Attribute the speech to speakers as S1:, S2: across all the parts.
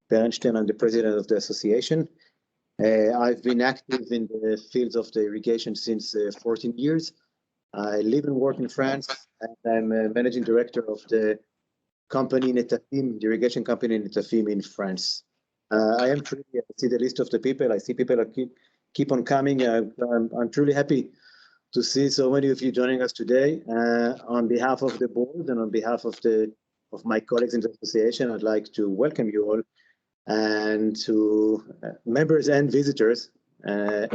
S1: Bernstein. I'm the president of the association. I've been active in the fields of the irrigation since 14 years. I live and work in France, and I'm a managing director of the company Netafim, the irrigation company Netafim in France. I am truly, I see the list of the people. I see people keep on coming. I'm truly happy to see so many of you joining us today. On behalf of the board and on behalf of my colleagues in the association, I'd like to welcome you all and to members and visitors. I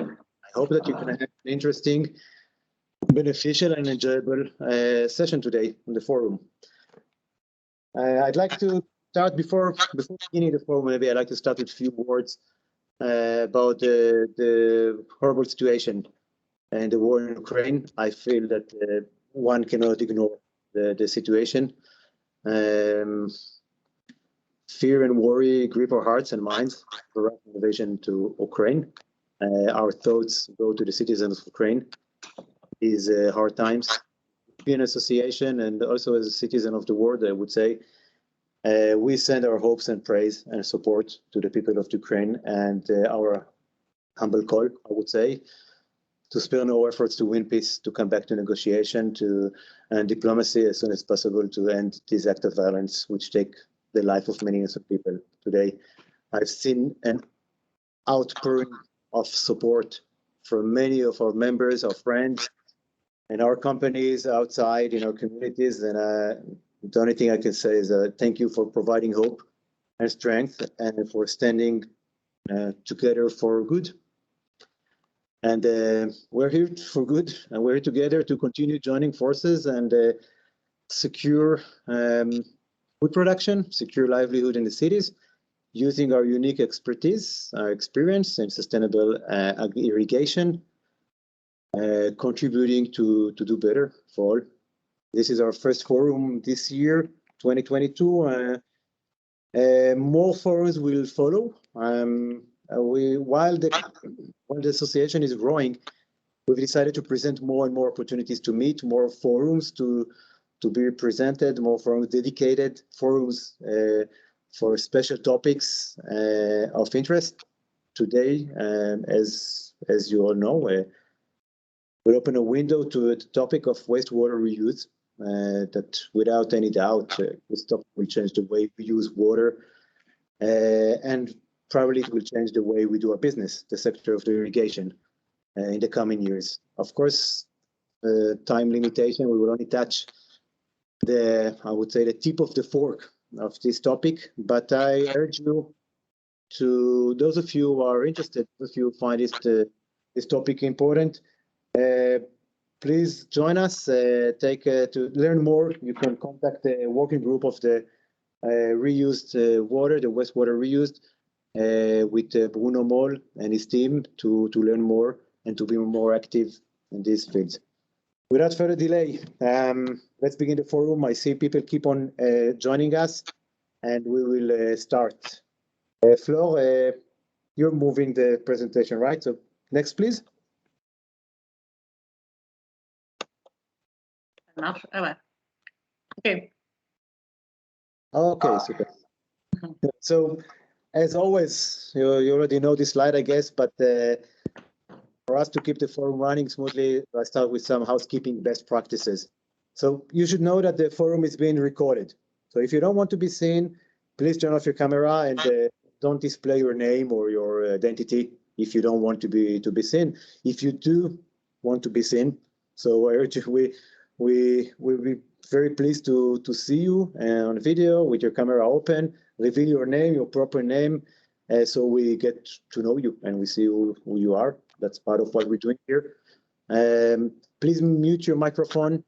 S1: hope that you can have an interesting, beneficial and enjoyable session today in the forum. I'd like to start before beginning the forum. Maybe I'd like to start with a few words about the horrible situation and the war in Ukraine. I feel that one cannot ignore the situation. Fear and worry grip our hearts and minds for Russian invasion to Ukraine. Our thoughts go to the citizens of Ukraine. These hard times. European Association and also as a citizen of the world, I would say, we send our hopes and praise and support to the people of Ukraine, and our humble call, I would say, to spare no efforts to win peace, to come back to negotiation, and diplomacy as soon as possible to end this act of violence, which take the life of many innocent people today. I've seen an outpouring of support from many of our members, our friends, and our companies outside in our communities. And the only thing I can say is thank you for providing hope and strength and for standing together for good. And we're here for good, and we're here together to continue joining forces and secure food production, secure livelihood in the cities, using our unique expertise, our experience in sustainable irrigation, contributing to do better for all. This is our first forum this year, 2022. More forums will follow. While the association is growing, we've decided to present more and more opportunities to meet, more forums to be presented, more forums dedicated, forums for special topics of interest. Today, as you all know, we'll open a window to the topic of wastewater reuse. That without any doubt, this topic will change the way we use water, and probably it will change the way we do our business, the sector of the irrigation, in the coming years. Of course, time limitation, we will only touch I would say, the tip of the fork of this topic, but I urge you to, those of you who are interested, if you find this topic important, please join us. To learn more, you can contact the working group of the reused water, the wastewater reused, with Bruno Moll and his team to learn more and to be more active in these fields. Without further delay, let's begin the forum. I see people keep on joining us, and we will start. Flor, you're moving the presentation, right? So next, please.
S2: Okay.
S1: Okay, super. So, as always, you already know this slide, I guess, but for us to keep the forum running smoothly, I start with some housekeeping best practices. So you should know that the forum is being recorded. So if you don't want to be seen, please turn off your camera and don't display your name or your identity if you don't want to be seen. If you do want to be seen, so I urge you, we will be very pleased to see you on video with your camera open. Reveal your name, your proper name, so we get to know you and we see who you are. That's part of what we're doing here. Please mute your microphone.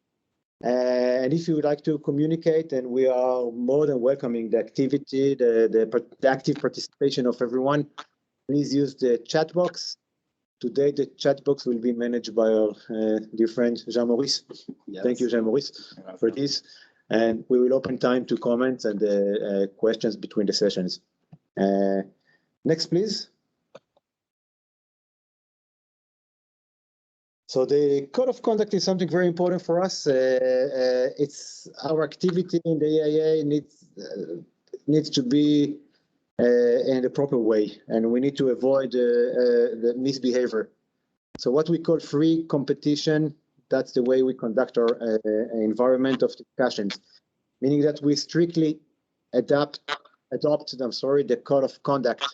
S1: And if you would like to communicate, and we are more than welcoming the activity, the active participation of everyone, please use the chat box. Today, the chat box will be managed by our dear friend, Jean-Maurice. Yes. Thank you, Jean-Maurice, for this. And we will open time to comments and questions between the sessions. Next, please. So the code of conduct is something very important for us. It's our activity in the EIA needs to be in the proper way, and we need to avoid the misbehavior. So what we call free competition, that's the way we conduct our environment of discussions, meaning that we strictly adopt the code of conduct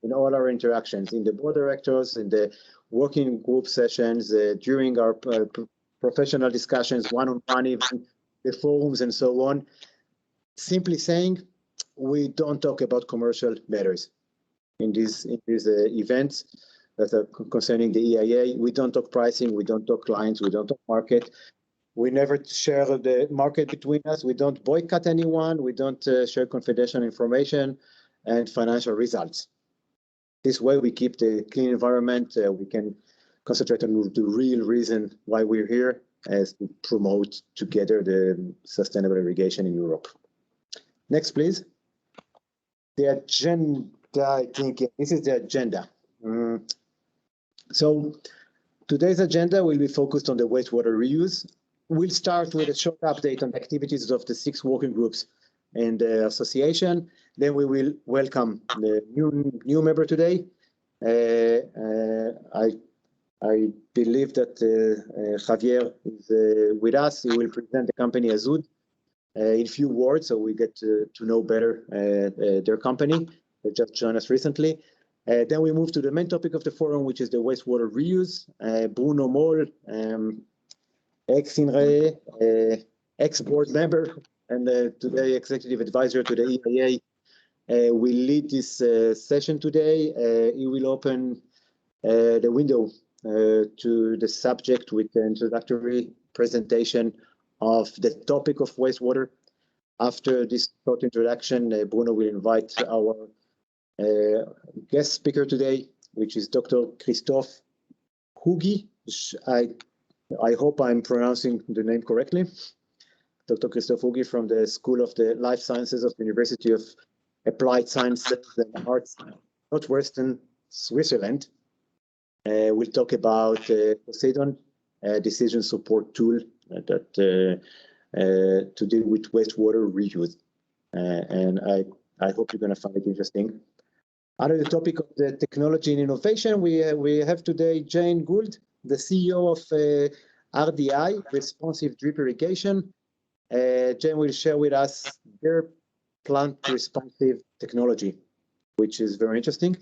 S1: in all our interactions, in the board directors, in the working group sessions, during our professional discussions, one-on-one, even the forums and so on. Simply saying, we don't talk about commercial matters in these events that are concerning the EIA. We don't talk pricing, we don't talk clients, we don't talk market. We never share the market between us. We don't boycott anyone. We don't share confidential information and financial results. This way we keep the clean environment. We can concentrate on the real reason why we're here, as to promote together the sustainable irrigation in Europe. Next, please. The agenda, I think, this is the agenda. So today's agenda will be focused on the wastewater reuse. We'll start with a short update on the activities of the 6 working groups in the association. Then we will welcome the new member today. I believe that Javier is with us. He will present the company Azud in a few words, so we get to know better their company. They just joined us recently. Then we move to the main topic of the forum, which is the wastewater reuse. Bruno Moll, ex-INRAE, ex-board member, and today executive advisor to the EIA, will lead this session today. He will open the window to the subject with the introductory presentation of the topic of wastewater. After this short introduction, Bruno will invite our guest speaker today, which is Dr. Christophe Hugi. I hope I'm pronouncing the name correctly. Dr. Christophe Hugi from the School of the Life Sciences of the University of Applied Sciences and Arts, Northwestern Switzerland. We'll talk about Poseidon, a decision support tool that to deal with wastewater reuse. And I hope you're going to find it interesting. Under the topic of the technology and innovation, we have today Jane Gould, the CEO of RDI, Responsive Drip Irrigation. Jane will share with us their plant responsive technology, which is very interesting.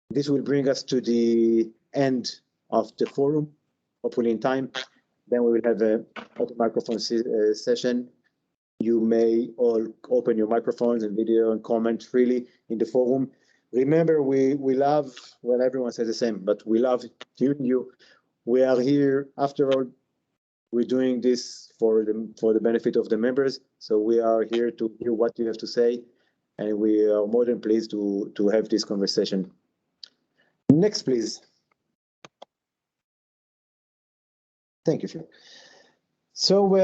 S1: This will bring us to the end of the forum, hopefully in time. Then we will have a open microphone session. You may all open your microphones and video and comment freely in the forum. Remember, we love, well, everyone says the same, but we love hearing you. We are here, after all, we're doing this for the benefit of the members. So we are here to hear what you have to say, and we are more than pleased to have this conversation. Next, please. Thank you, Phil. So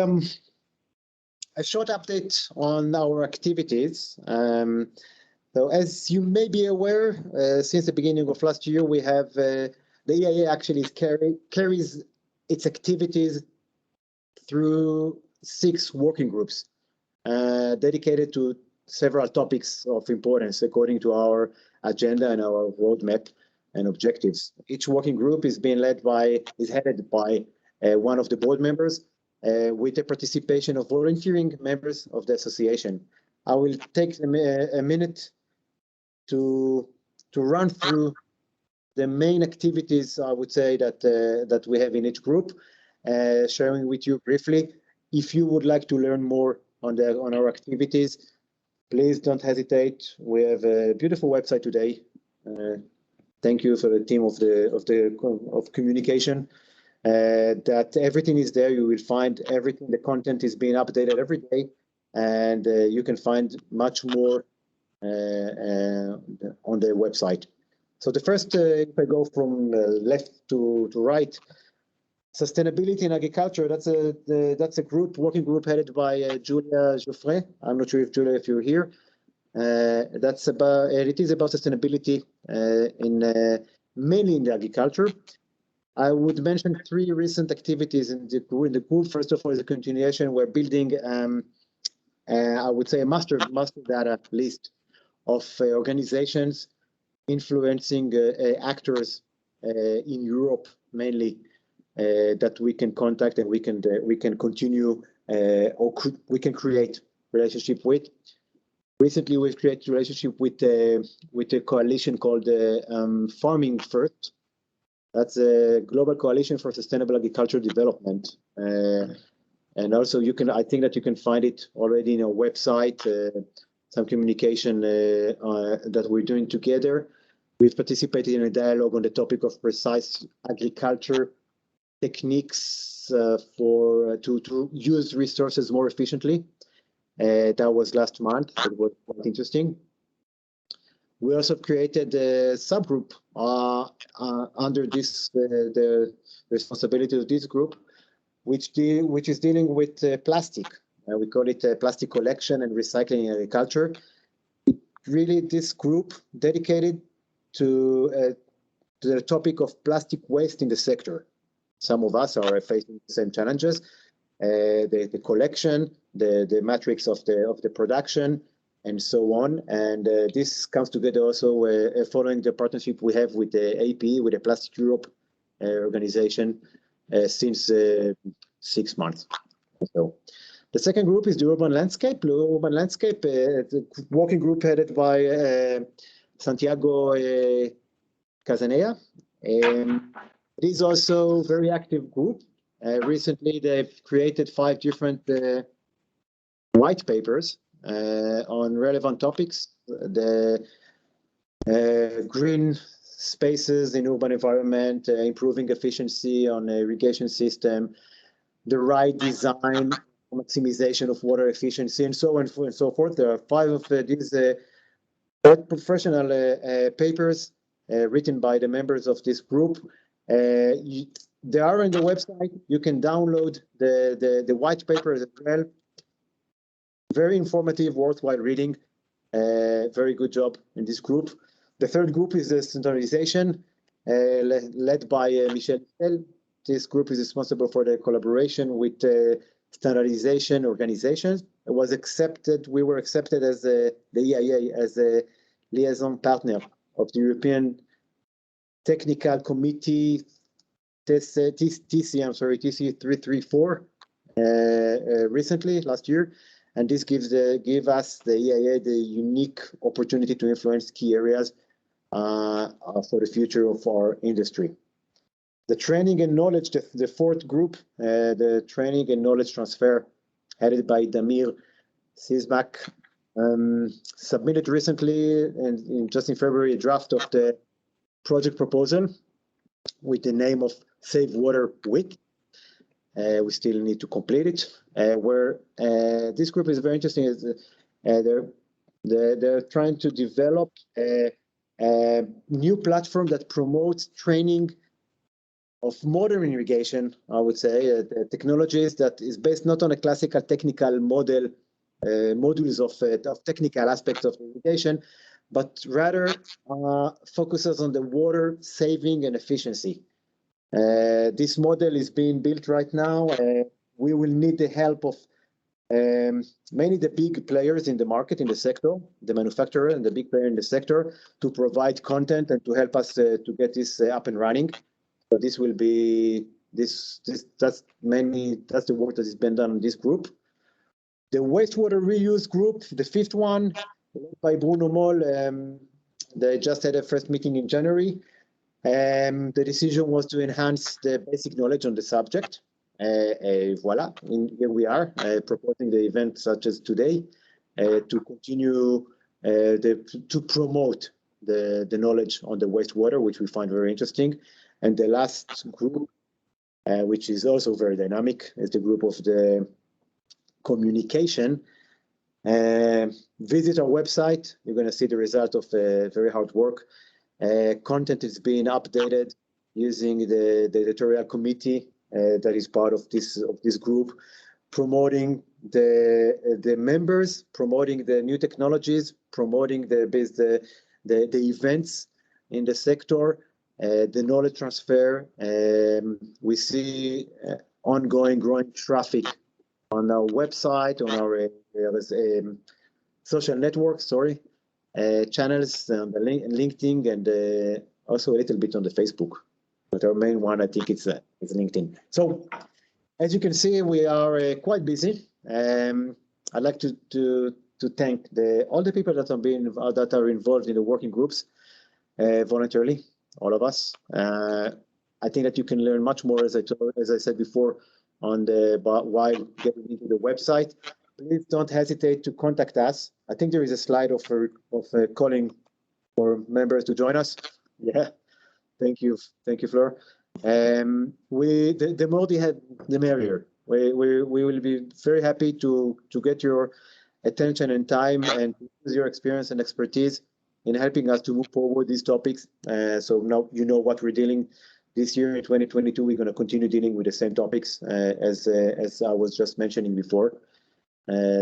S1: a short update on our activities. So as you may be aware, since the beginning of last year, we have the EIA actually carries its activities through 6 working groups dedicated to several topics of importance according to our agenda and our roadmap and objectives. Each working group is headed by one of the board members with the participation of volunteering members of the association. I will take a minute to run through the main activities, I would say, that we have in each group, sharing with you briefly. If you would like to learn more on our activities, please don't hesitate. We have a beautiful website today. Thank you for the team of communication. That everything is there. You will find everything. The content is being updated every day, and you can find much more on the website. So the first, if I go from left to right, sustainability in agriculture. That's a working group headed by Julia Geoffrey. I'm not sure if Julia, if you're here. It is about sustainability mainly in the agriculture. I would mention 3 recent activities in the group. First of all, is a continuation. We're building, I would say, a master data list of organizations influencing actors in Europe mainly that we can contact and we can continue we can create relationship with. Recently, we've created a relationship with a coalition called Farming First. That's a global coalition for sustainable agricultural development. And also, I think that you can find it already in our website. Some communication that we're doing together. We've participated in a dialogue on the topic of precise agriculture techniques to use resources more efficiently. That was last month. It was quite interesting. We also created a subgroup under this the responsibility of this group, which is dealing with plastic. We call it plastic collection and recycling in agriculture. Really, this group dedicated to the topic of plastic waste in the sector. Some of us are facing the same challenges: the collection, the matrix of the production, and so on. And this comes together also following the partnership we have with the APE, with the Plastic Europe organization, since 6 months. So the second group is the Urban Landscape. The Urban Landscape, the working group headed by Santiago Casanea. It is also a very active group. Recently, they've created 5 different white papers on relevant topics: the green spaces in urban environment, improving efficiency on the irrigation system, the right design, maximization of water efficiency, and so on and so forth. There are 5 of these professional papers written by the members of this group. They are on the website. You can download the white papers as well. Very informative, worthwhile reading. Very good job in this group. The third group is the standardization, led by Michel. This group is responsible for the collaboration with standardization organizations. It was accepted. We were accepted as the EIA as a liaison partner of the European Technical Committee TC 334 recently last year, and this give us the EIA the unique opportunity to influence key areas for the future of our industry. The training and knowledge, the fourth group, the training and knowledge transfer, headed by Damir Sizbak, submitted recently, and just in February, a draft of the project proposal with the name of Save Water Week. We still need to complete it. Where this group is very interesting is they're trying to develop a new platform that promotes training of modern irrigation. I would say technologies that is based not on a classical technical modules of technical aspects of irrigation, but rather focuses on the water saving and efficiency. This model is being built right now. We will need the help of mainly the big players in the market, in the sector, the manufacturer and the big player in the sector, to provide content and to help us to get this up and running. So this will be that's the work that has been done in this group. The Wastewater Reuse group, the fifth one, led by Bruno Moll, they just had a first meeting in January. The decision was to enhance the basic knowledge on the subject. Voila, here we are proposing the event such as today to continue to promote the knowledge on the wastewater, which we find very interesting. And the last group, which is also very dynamic, is the group of the communication. Visit our website. You're going to see the result of very hard work. Content is being updated using the editorial committee that is part of this group, promoting the members, promoting the new technologies, promoting the events in the sector, the knowledge transfer. We see ongoing growing traffic on our website, on our social networks, channels on the LinkedIn and also a little bit on the Facebook. But our main one, I think, is LinkedIn. So as you can see, we are quite busy. I'd like to thank all the people that are involved in the working groups voluntarily, all of us. I think that you can learn much more, as I said before, on while getting into the website. Please don't hesitate to contact us. I think there is a slide of calling for members to join us. Yeah, thank you, Fleur. The more the merrier. We will be very happy to get your attention and time and use your experience and expertise in helping us to move forward these topics. So now you know what we're dealing this year in 2022. We're going to continue dealing with the same topics as I was just mentioning before.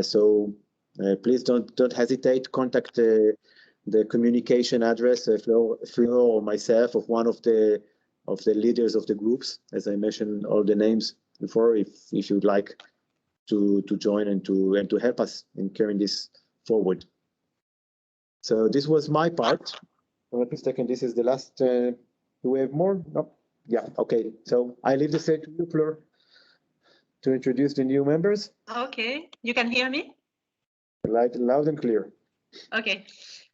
S1: So please don't hesitate. Contact the communication address, Fleur or myself, of one of the leaders of the groups, as I mentioned all the names before, if you'd like to join and to help us in carrying this forward. So this was my part. Wait a second, this is the last. Do we have more? No. Yeah. Okay. So I leave the stage to you, Fleur, to introduce the new members.
S2: Okay. You can hear me?
S1: Loud and clear.
S2: Okay.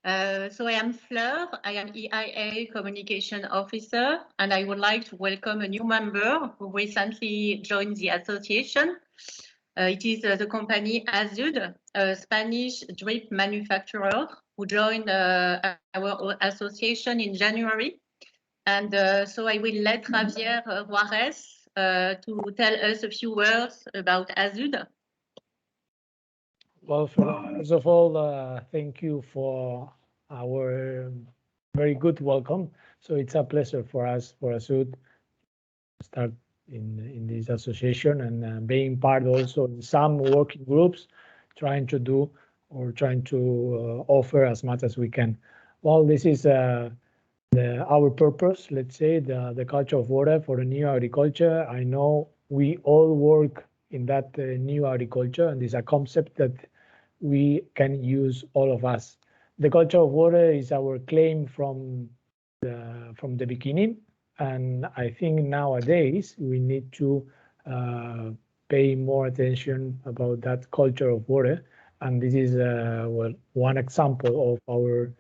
S2: So I am Fleur. I am EIA Communication Officer, and I would like to welcome a new member who recently joined the association. It is the company Azud, a Spanish drip manufacturer who joined our association in January. And so I will let Javier Juarez to tell us a few words about Azud.
S3: Well, first of all, thank you for our very good welcome. So it's a pleasure for us, for Azud, to start in this association and being part also in some working groups, trying to offer as much as we can. Well, this is our purpose, let's say, the culture of water for the new agriculture. I know we all work in that new agriculture, and it's a concept that we can use, all of us. The culture of water is our claim from the beginning, and I think nowadays we need to pay more attention about that culture of water. And this is well, one example of our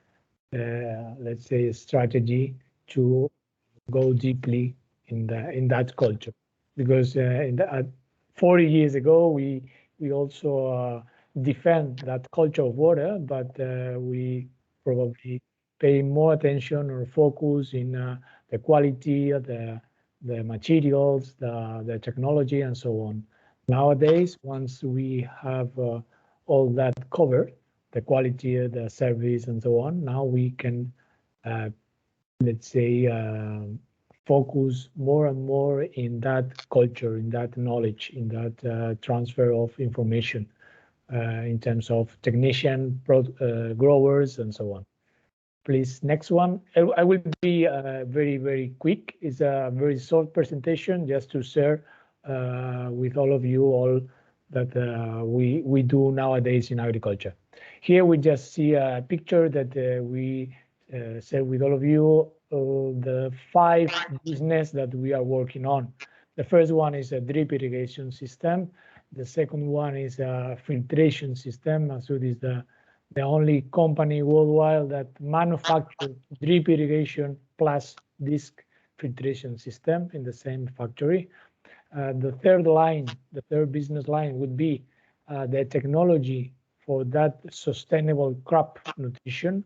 S3: let's say strategy to go deeply in that culture, because 40 years ago we also defend that culture of water, but we probably pay more attention or focus in the quality of the materials, the technology, and so on. Nowadays, once we have all that covered, the quality, the service, and so on, now we can, let's say, focus more and more in that culture, in that knowledge, in that transfer of information in terms of technician, growers, and so on. Please, next one. I will be very, very quick. It's a very short presentation just to share with all of you all that we do nowadays in agriculture. Here we just see a picture that we share with all of you the 5 business that we are working on. The first one is a drip irrigation system. The second one is a filtration system. Azud is the only company worldwide that manufactures drip irrigation plus disc filtration system in the same factory. The third business line would be the technology for that sustainable crop nutrition.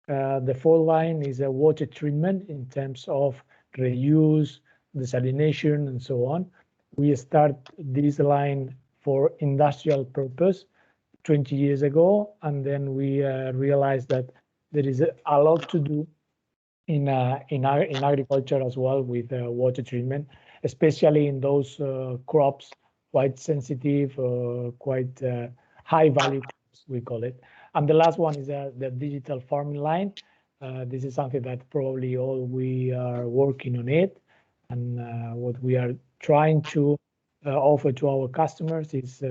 S3: The fourth line is a water treatment in terms of reuse, desalination, and so on. We start this line for industrial purpose 20 years ago, and then we realized that there is a lot to do in agriculture as well with water treatment, especially in those crops quite sensitive, quite high value crops, we call it. And the last one is the digital farming line. This is something that probably all we are working on it, and what we are trying to offer to our customers is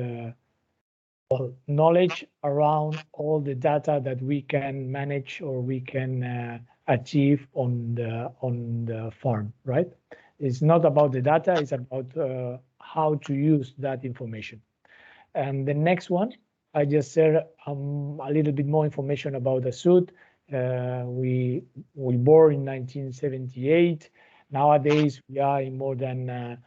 S3: knowledge around all the data that we can manage or we can achieve on the farm, right? It's not about the data, it's about how to use that information. And the next one, I just shared a little bit more information about the suit. We born in 1978. Nowadays, we are in more than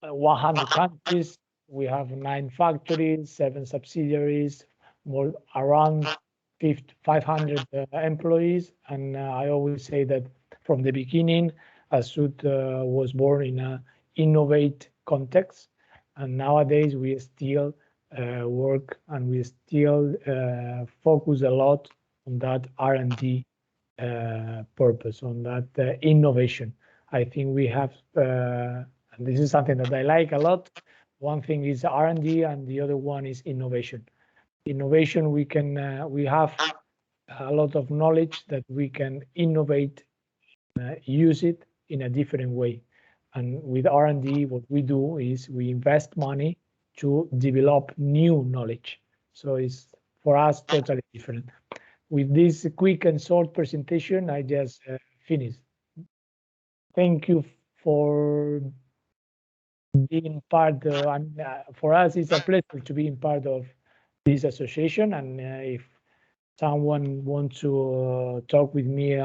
S3: 100 countries. We have 9 factories, 7 subsidiaries, more around 500 employees. And I always say that from the beginning, Asud was born in an innovate context. And nowadays we still work and we still focus a lot on that R&D purpose, on that innovation. I think we have, and this is something that I like a lot. One thing is R&D and the other one is innovation. Innovation, we have a lot of knowledge that we can innovate, use it in a different way. And with R&D, what we do is we invest money to develop new knowledge. So it's for us totally different. With this quick and short presentation, I just finished. Thank you for being part. For us, it's a pleasure to be in part of this association. And if someone wants to talk with me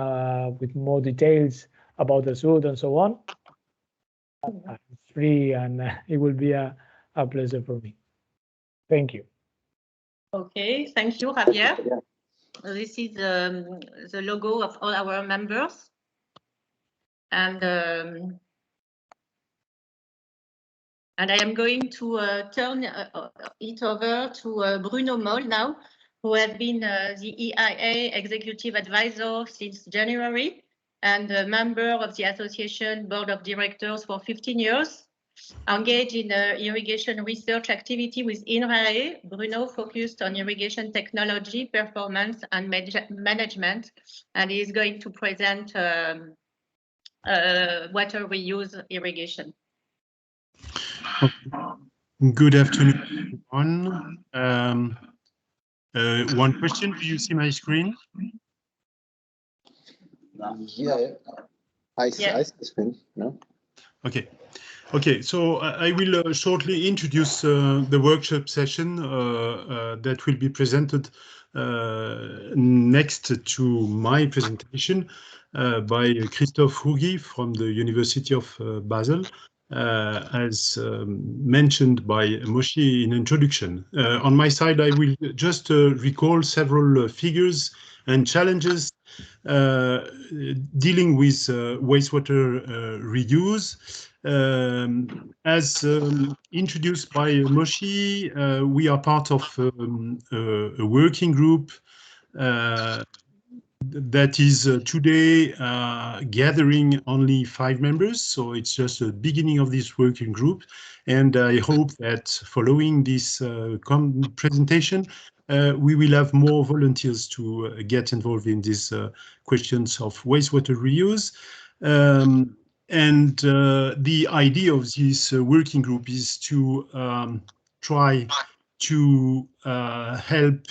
S3: with more details about the suit and so on, I'm free, and it will be a pleasure for me. Thank you.
S2: Okay, thank you, Javier. Yeah. This is the logo of all our members. And I am going to turn it over to Bruno Moll now, who has been the EIA Executive Advisor since January and a member of the Association Board of Directors for 15 years. Engaged in irrigation research activity with EIA, Bruno focused on irrigation technology, performance, and management, and he is going to present water reuse irrigation.
S4: Good afternoon, everyone. One question, do you see my screen?
S1: Yeah, I see the screen, no?
S4: Okay, so I will shortly introduce the workshop session that will be presented next to my presentation by Christophe Rougy from the University of Basel, as mentioned by Moshi in introduction. On my side, I will just recall several figures and challenges dealing with wastewater reuse. As introduced by Moshi, we are part of a working group that is today gathering only 5 members, so it's just the beginning of this working group. And I hope that following this presentation, we will have more volunteers to get involved in these questions of wastewater reuse. And the idea of this working group is to try to help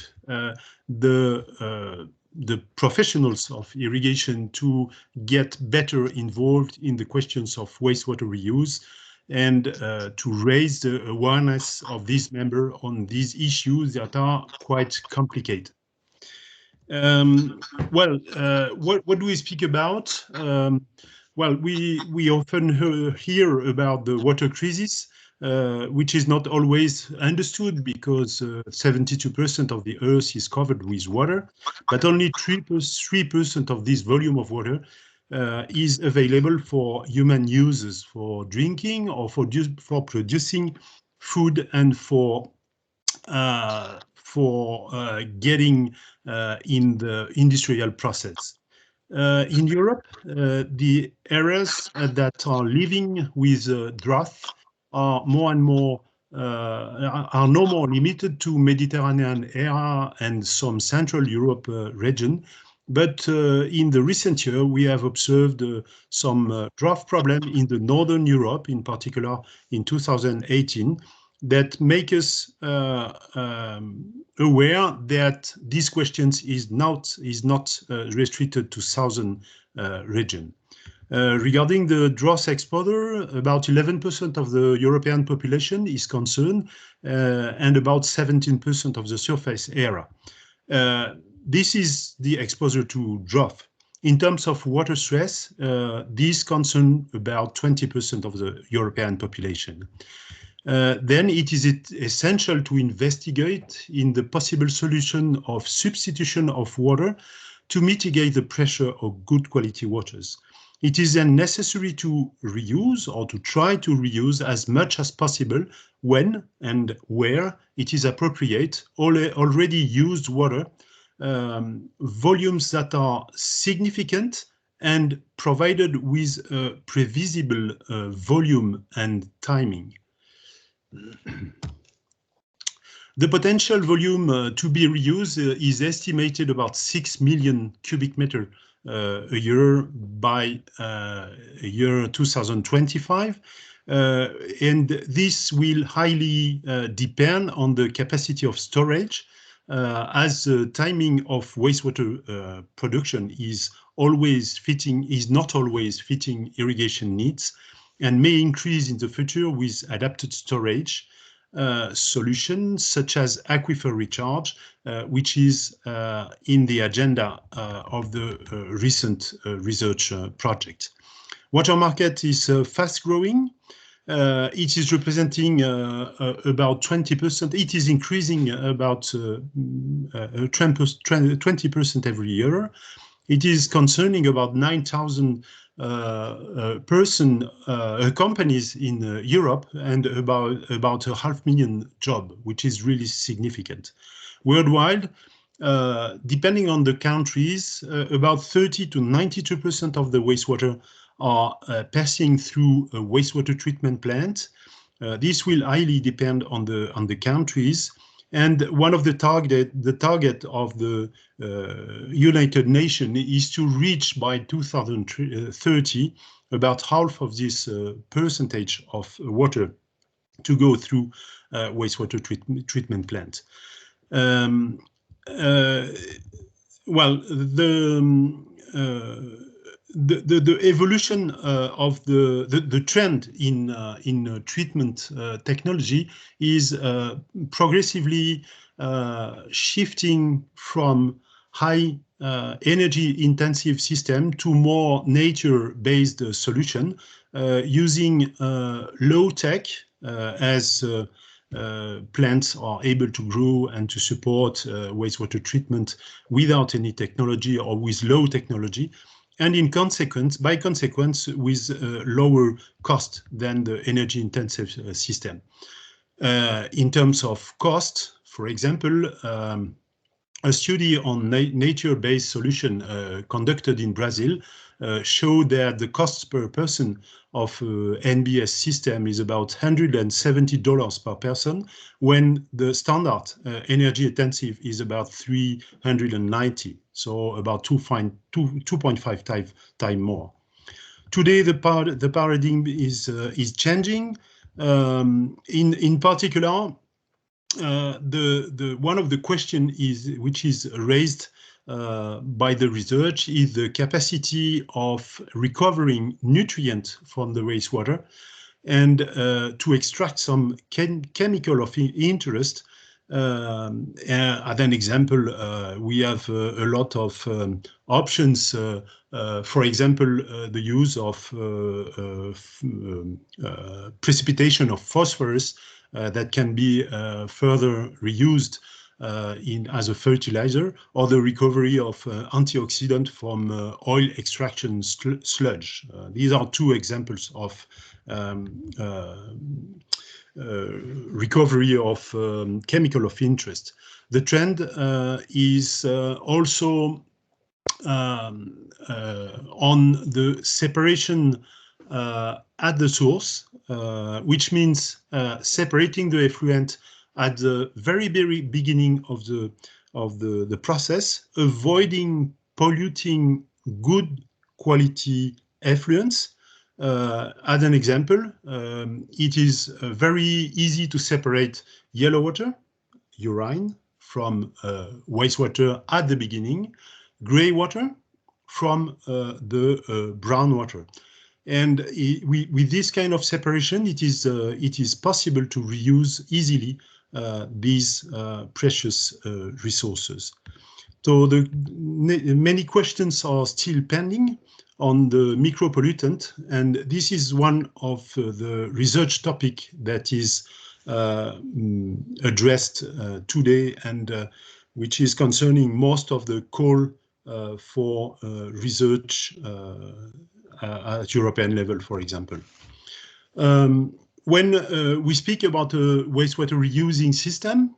S4: the professionals of irrigation to get better involved in the questions of wastewater reuse and to raise the awareness of these members on these issues that are quite complicated. Well, what do we speak about? Well, we often hear about the water crisis, which is not always understood because 72% of the earth is covered with water, but only 3% of this volume of water is available for human uses, for drinking or for producing food and for getting in the industrial process. In Europe, the areas that are living with drought are more and more are no more limited to Mediterranean area and some Central Europe region. But in the recent year, we have observed some drought problem in the Northern Europe, in particular in 2018. that make us aware that these questions is not restricted to southern region. Regarding the drought exposure, about 11% of the European population is concerned, and about 17% of the surface area. This is the exposure to drought. In terms of water stress, these concern about 20% of the European population. Then it is essential to investigate in the possible solution of substitution of water to mitigate the pressure of good quality waters. It is then necessary to reuse or to try to reuse as much as possible when and where it is appropriate already used water, volumes that are significant and provided with a previsible volume and timing. The potential volume to be reused is estimated about 6 million cubic meter a year by year 2025. And this will highly depend on the capacity of storage, as the timing of wastewater production is not always fitting irrigation needs, and may increase in the future with adapted storage solutions such as aquifer recharge, which is in the agenda of the recent research project. Water market is fast growing. It is representing about 20%. It is increasing about 20% every year. It is concerning about 9,000 companies in Europe, and about 500,000 jobs, which is really significant. Worldwide, depending on the countries, about 30 to 92% of the wastewater are passing through a wastewater treatment plant. This will highly depend on the countries. And one of the target of the United Nations is to reach by 2030 about half of this percentage of water to go through wastewater treatment plant. Well, the evolution of the trend in treatment technology is progressively shifting from high energy intensive system to more nature-based solution, using low tech as plants are able to grow and to support wastewater treatment without any technology or with low technology, and by consequence with lower cost than the energy intensive system. In terms of cost, for example, a study on nature-based solution conducted in Brazil showed that the cost per person of NBS system is about $170 per person, when the standard energy intensive is about 390, so about 2.5 times more. Today, the paradigm is changing. In particular, one of the question which is raised by the research is the capacity of recovering nutrient from the wastewater, and to extract some chemical of interest. As an example, we have a lot of options. For example, the use of precipitation of phosphorus that can be further reused as a fertilizer, or the recovery of antioxidant from oil extraction sludge. These are two examples of recovery of chemical of interest. The trend is also on the separation at the source, which means separating the effluent at the very beginning of the process, avoiding polluting good quality effluents, As an example, it is very easy to separate yellow water, urine, from wastewater at the beginning, gray water from the brown water. And with this kind of separation, it is possible to reuse easily these precious resources. So many questions are still pending on the micropollutant, and this is one of the research topic that is addressed today, and which is concerning most of the call for research at European level, for example. When we speak about a wastewater reusing system,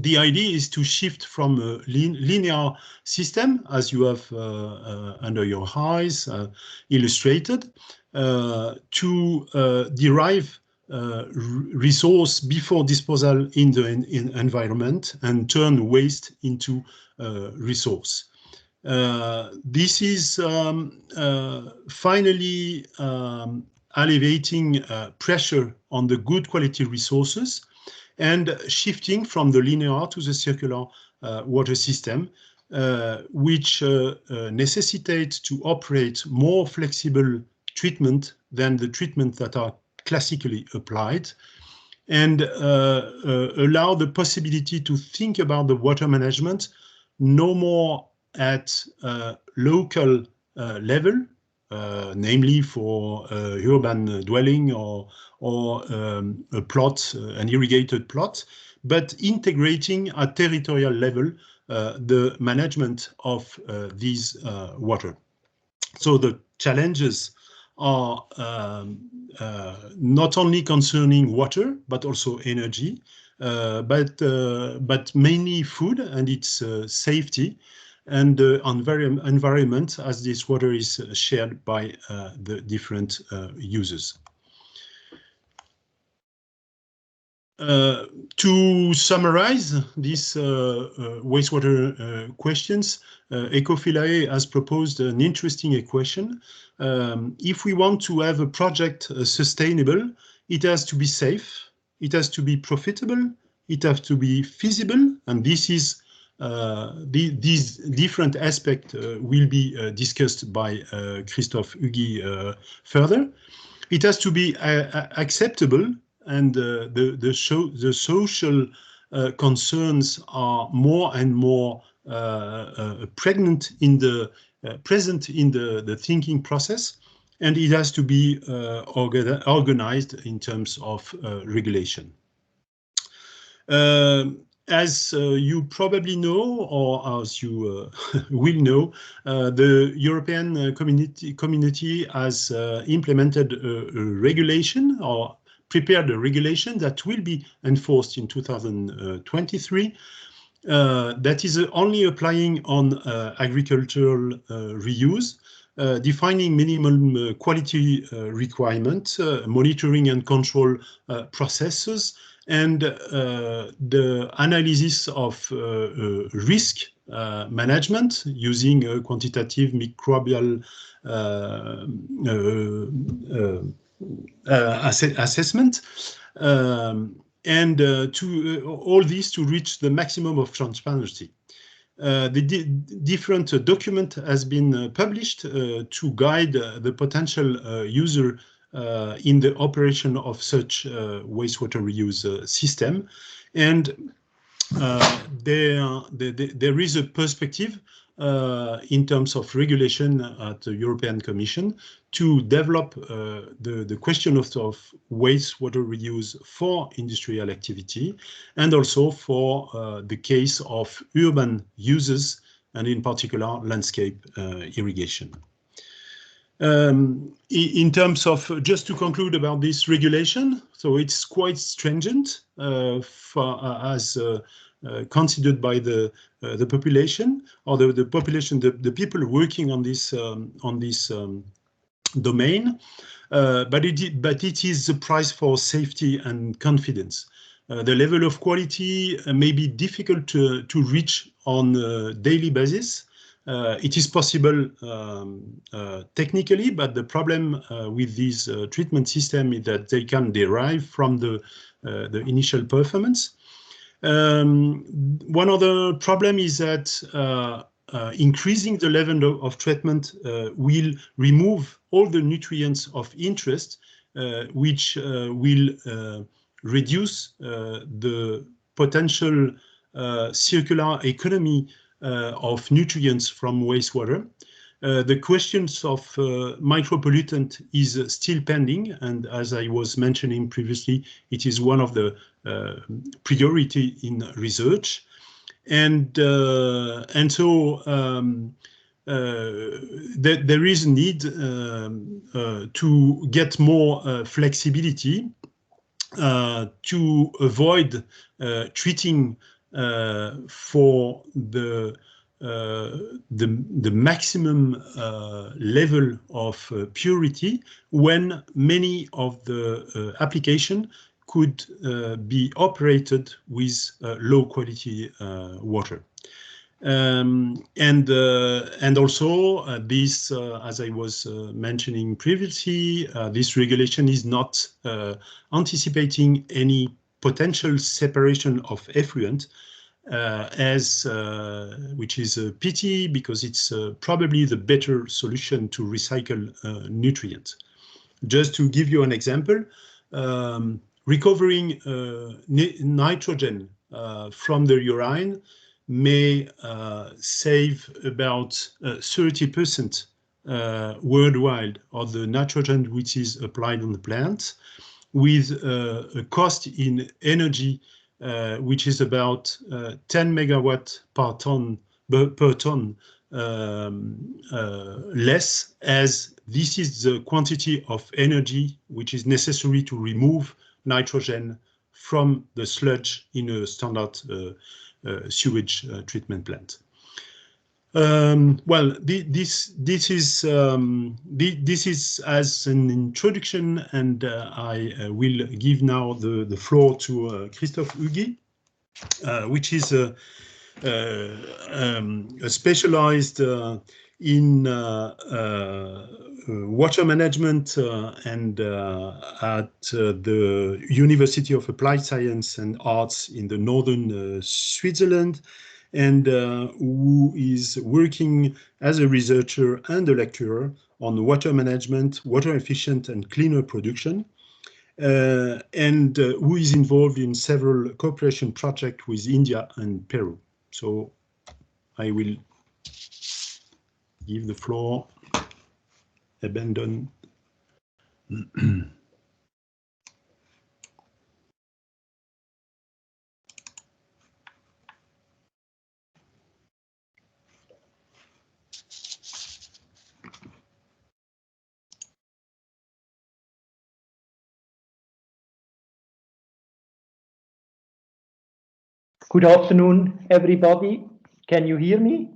S4: the idea is to shift from a linear system, as you have under your eyes illustrated, to derive resource before disposal in the environment and turn waste into resource. This is finally alleviating pressure on the good quality resources and shifting from the linear to the circular water system, which necessitates to operate more flexible treatment than the treatment that are classically applied, and allow the possibility to think about the water management no more at local level, namely for urban dwelling or a plot, an irrigated plot, but integrating at territorial level the management of these water. So the challenges are not only concerning water, but also energy, but mainly food and its safety, and environment, as this water is shared by the different users. To summarize these wastewater questions, EcoFILAE has proposed an interesting equation. If we want to have a project sustainable, it has to be safe, it has to be profitable, it has to be feasible, and this is these different aspects will be discussed by Christophe Huguy further. It has to be acceptable, and the social concerns are more and more present in the thinking process, and it has to be organized in terms of regulation. As you probably know, or as you will know, the European community has implemented a regulation, or prepared a regulation that will be enforced in 2023, that is only applying on agricultural reuse, defining minimum quality requirements, monitoring and control processes, and the analysis of risk management using quantitative microbial assessment, and to all this to reach the maximum of transparency. The different document has been published to guide the potential user in the operation of such wastewater reuse system, and there is a perspective in terms of regulation at the European Commission to develop the question of wastewater reuse for industrial activity, and also for the case of urban uses, and in particular landscape irrigation. In terms of, just to conclude about this regulation, so it's quite stringent as considered by the population, or the population, the people working on this domain, but it is the price for safety and confidence. The level of quality may be difficult to reach on a daily basis, It is possible technically, but the problem with this treatment system is that they can derive from the initial performance. One other problem is that increasing the level of treatment will remove all the nutrients of interest, which will reduce the potential circular economy of nutrients from wastewater. The questions of micropollutant is still pending, and as I was mentioning previously, it is one of the priority in research. And so there is a need to get more flexibility to avoid treating for the maximum level of purity when many of the application could be operated with low quality water. And also this, as I was mentioning previously, this regulation is not anticipating any potential separation of effluent, which is a pity because it's probably the better solution to recycle nutrients. Just to give you an example, recovering nitrogen from the urine may save about 30% worldwide of the nitrogen which is applied on the plant, with a cost in energy which is about 10 megawatt per ton less, as this is the quantity of energy which is necessary to remove nitrogen from the sludge in a standard sewage treatment plant. Well, this is as an introduction, and I will give now the floor to Christophe Huguet, which is specialized in water management and at the University of Applied Science and Arts in the northern Switzerland, and who is working as a researcher and a lecturer on water management, water efficient and cleaner production, and who is involved in several cooperation projects with India and Peru. So I will give the floor, abandon.
S5: Good afternoon, everybody. Can you hear me?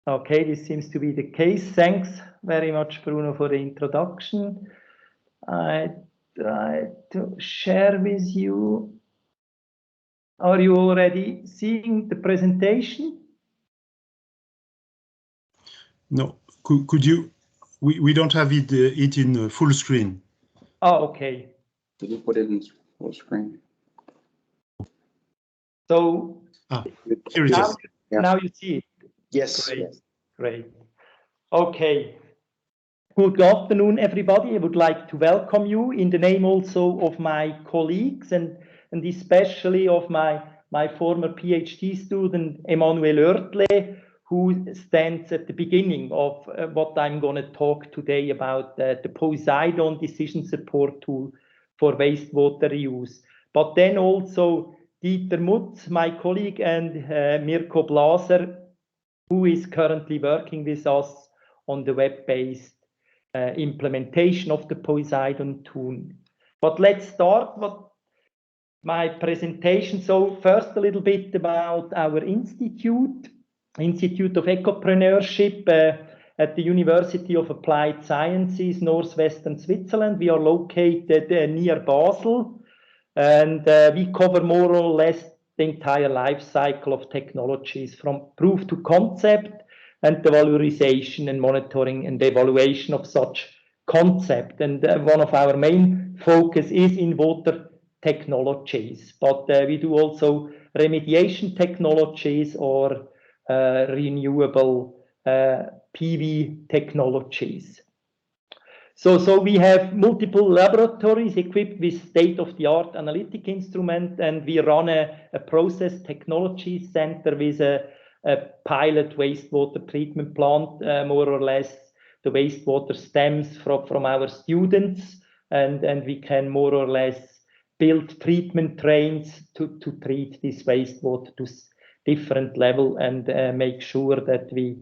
S5: Okay, this seems to be the case. Thanks very much, Bruno, for the introduction. I try to share with you. Are you already seeing the presentation?
S4: No, could you? We don't have it in full screen.
S5: Oh, okay.
S6: Did you put it in full screen?
S5: So
S4: here it is.
S5: Now you see it.
S1: Yes.
S5: Great. Great. Okay. Good afternoon, everybody. I would like to welcome you in the name also of my colleagues and especially of my former PhD student, Emmanuel Oertle, who stands at the beginning of what I'm going to talk today about, the Poseidon decision support tool for wastewater reuse. But then also Dieter Mutz, my colleague, and Mirko Blaser, who is currently working with us on the web-based implementation of the Poseidon tool. But let's start with my presentation. So first a little bit about our Institute of Ecopreneurship at the University of Applied Sciences, Northwestern Switzerland. We are located near Basel, and we cover more or less the entire life cycle of technologies from proof to concept and the valorization and monitoring and evaluation of such concept. And one of our main focus is in water technologies, but we do also remediation technologies or renewable PV technologies. So we have multiple laboratories equipped with state-of-the-art analytic instrument, and we run a process technology center with a pilot wastewater treatment plant. More or less, the wastewater stems from our students, and we can more or less build treatment trains to treat this wastewater to different level and make sure that we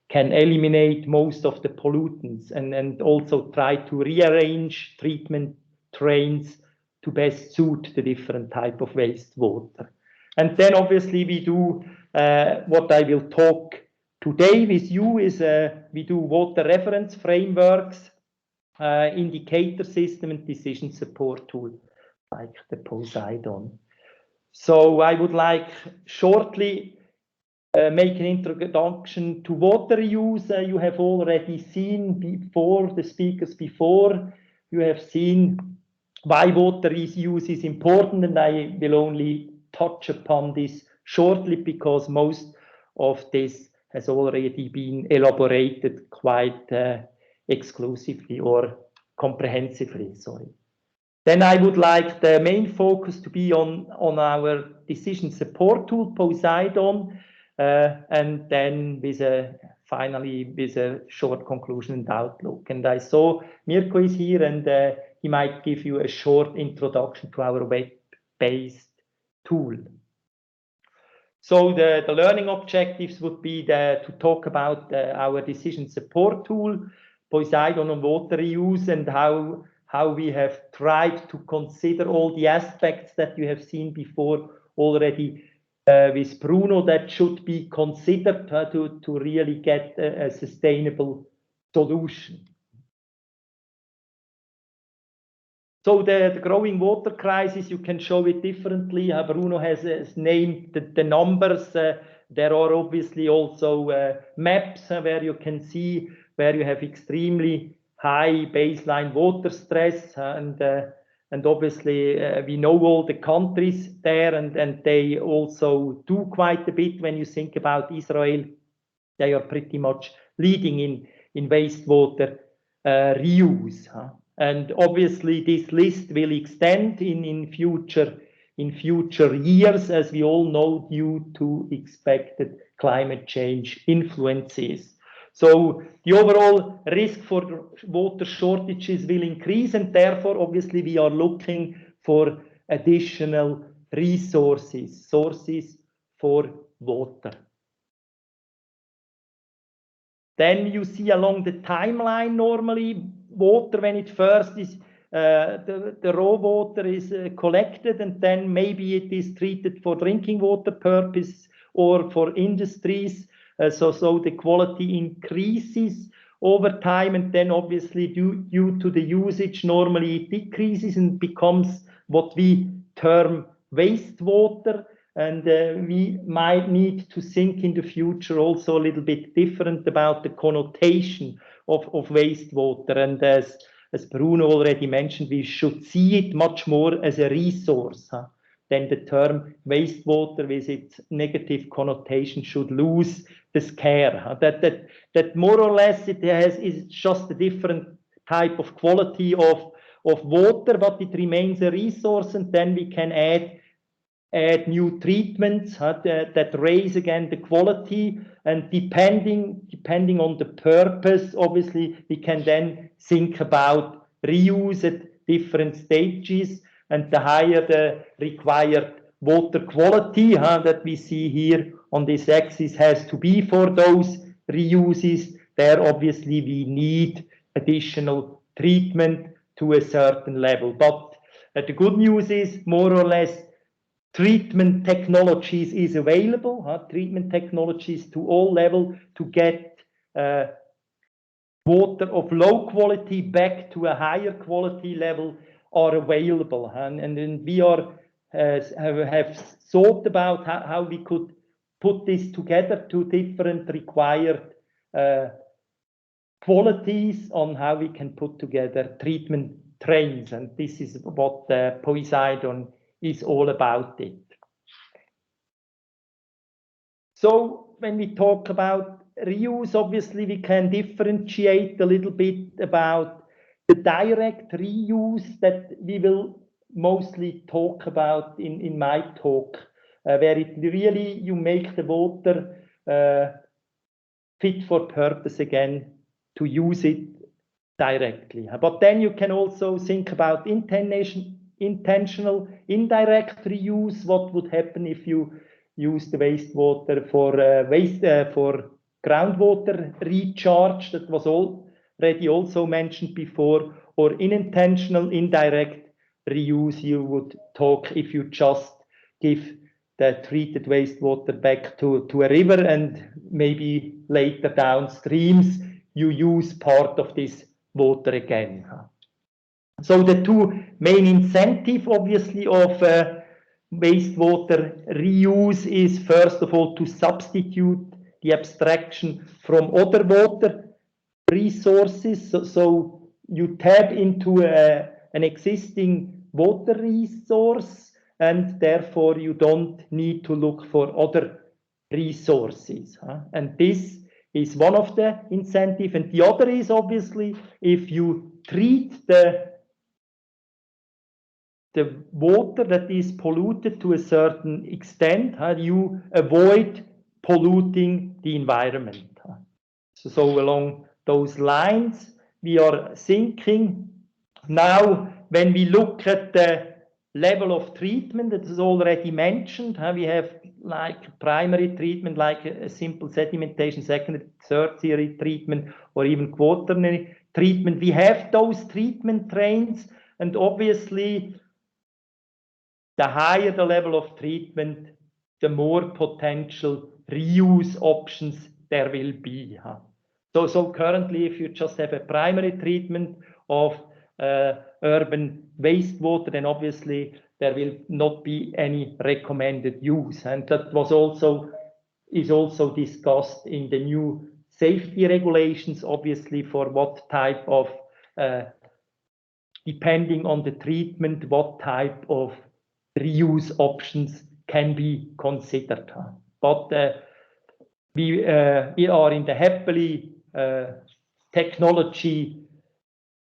S5: can eliminate most of the pollutants and also try to rearrange treatment trains to best suit the different type of wastewater. And then obviously we do what I will talk today with you is we do water reference frameworks, indicator system and decision support tool like the Poseidon. So I would like shortly make an introduction to water use. You have already seen before, the speakers before, you have seen why water use is important, and I will only touch upon this shortly because most of this has already been elaborated quite exclusively or comprehensively, sorry. Then I would like the main focus to be on our decision support tool, Poseidon, and then finally with a short conclusion and outlook. And I saw Mirko is here, and he might give you a short introduction to our web-based tool. So the learning objectives would be to talk about our decision support tool, Poseidon on water reuse, and how we have tried to consider all the aspects that you have seen before already with Bruno that should be considered to really get a sustainable solution. So the growing water crisis, you can show it differently. Bruno has named the numbers. There are obviously also maps where you can see where you have extremely high baseline water stress, and obviously we know all the countries there, and they also do quite a bit. When you think about Israel, they are pretty much leading in wastewater reuse. And obviously this list will extend in future years, as we all know, due to expected climate change influences. So the overall risk for water shortages will increase, and therefore, obviously, we are looking for additional sources for water. Then you see along the timeline, normally, water, when it first is, the raw water is collected, and then maybe it is treated for drinking water purpose or for industries. So the quality increases over time, and then obviously due to the usage, normally it decreases and becomes what we term wastewater. And we might need to think in the future also a little bit different about the connotation of wastewater. And as Bruno already mentioned, we should see it much more as a resource. Then the term wastewater with its negative connotation should lose the scare. That more or less is just a different type of quality of water, but it remains a resource, and then we can add new treatments that raise again the quality, and depending on the purpose, obviously we can then think about reuse at different stages. And the higher the required water quality that we see here on this axis has to be for those reuses, there obviously we need additional treatment to a certain level. But the good news is more or less treatment technologies is available, treatment technologies to all levels to get water of low quality back to a higher quality level are available, and we are have thought about how we could put this together to different required qualities on how we can put together treatment trains, and this is what Poseidon is all about it. So when we talk about reuse, obviously we can differentiate a little bit about the direct reuse that we will mostly talk about in my talk, where it really you make the water fit for purpose again to use it directly. But then you can also think about intentional indirect reuse. What would happen if you use the wastewater for groundwater recharge? That was already also mentioned before. Or unintentional indirect reuse, you would talk if you just give the treated wastewater back to a river and maybe later downstreams you use part of this water again. So the two main incentives obviously of wastewater reuse is first of all to substitute the abstraction from other water resources. So you tap into an existing water resource and therefore you don't need to look for other resources. And this is one of the incentives. And the other is obviously if you treat the water that is polluted to a certain extent, you avoid polluting the environment. So along those lines, we are thinking now when we look at the level of treatment that is already mentioned, we have like primary treatment, like a simple sedimentation, secondary, tertiary treatment, or even quaternary treatment. We have those treatment trains, and obviously the higher the level of treatment, the more potential reuse options there will be. So currently, if you just have a primary treatment of urban wastewater, then obviously there will not be any recommended use. And that is also discussed in the new safety regulations, obviously for what type of, depending on the treatment, what type of reuse options can be considered. But we are in the happily technology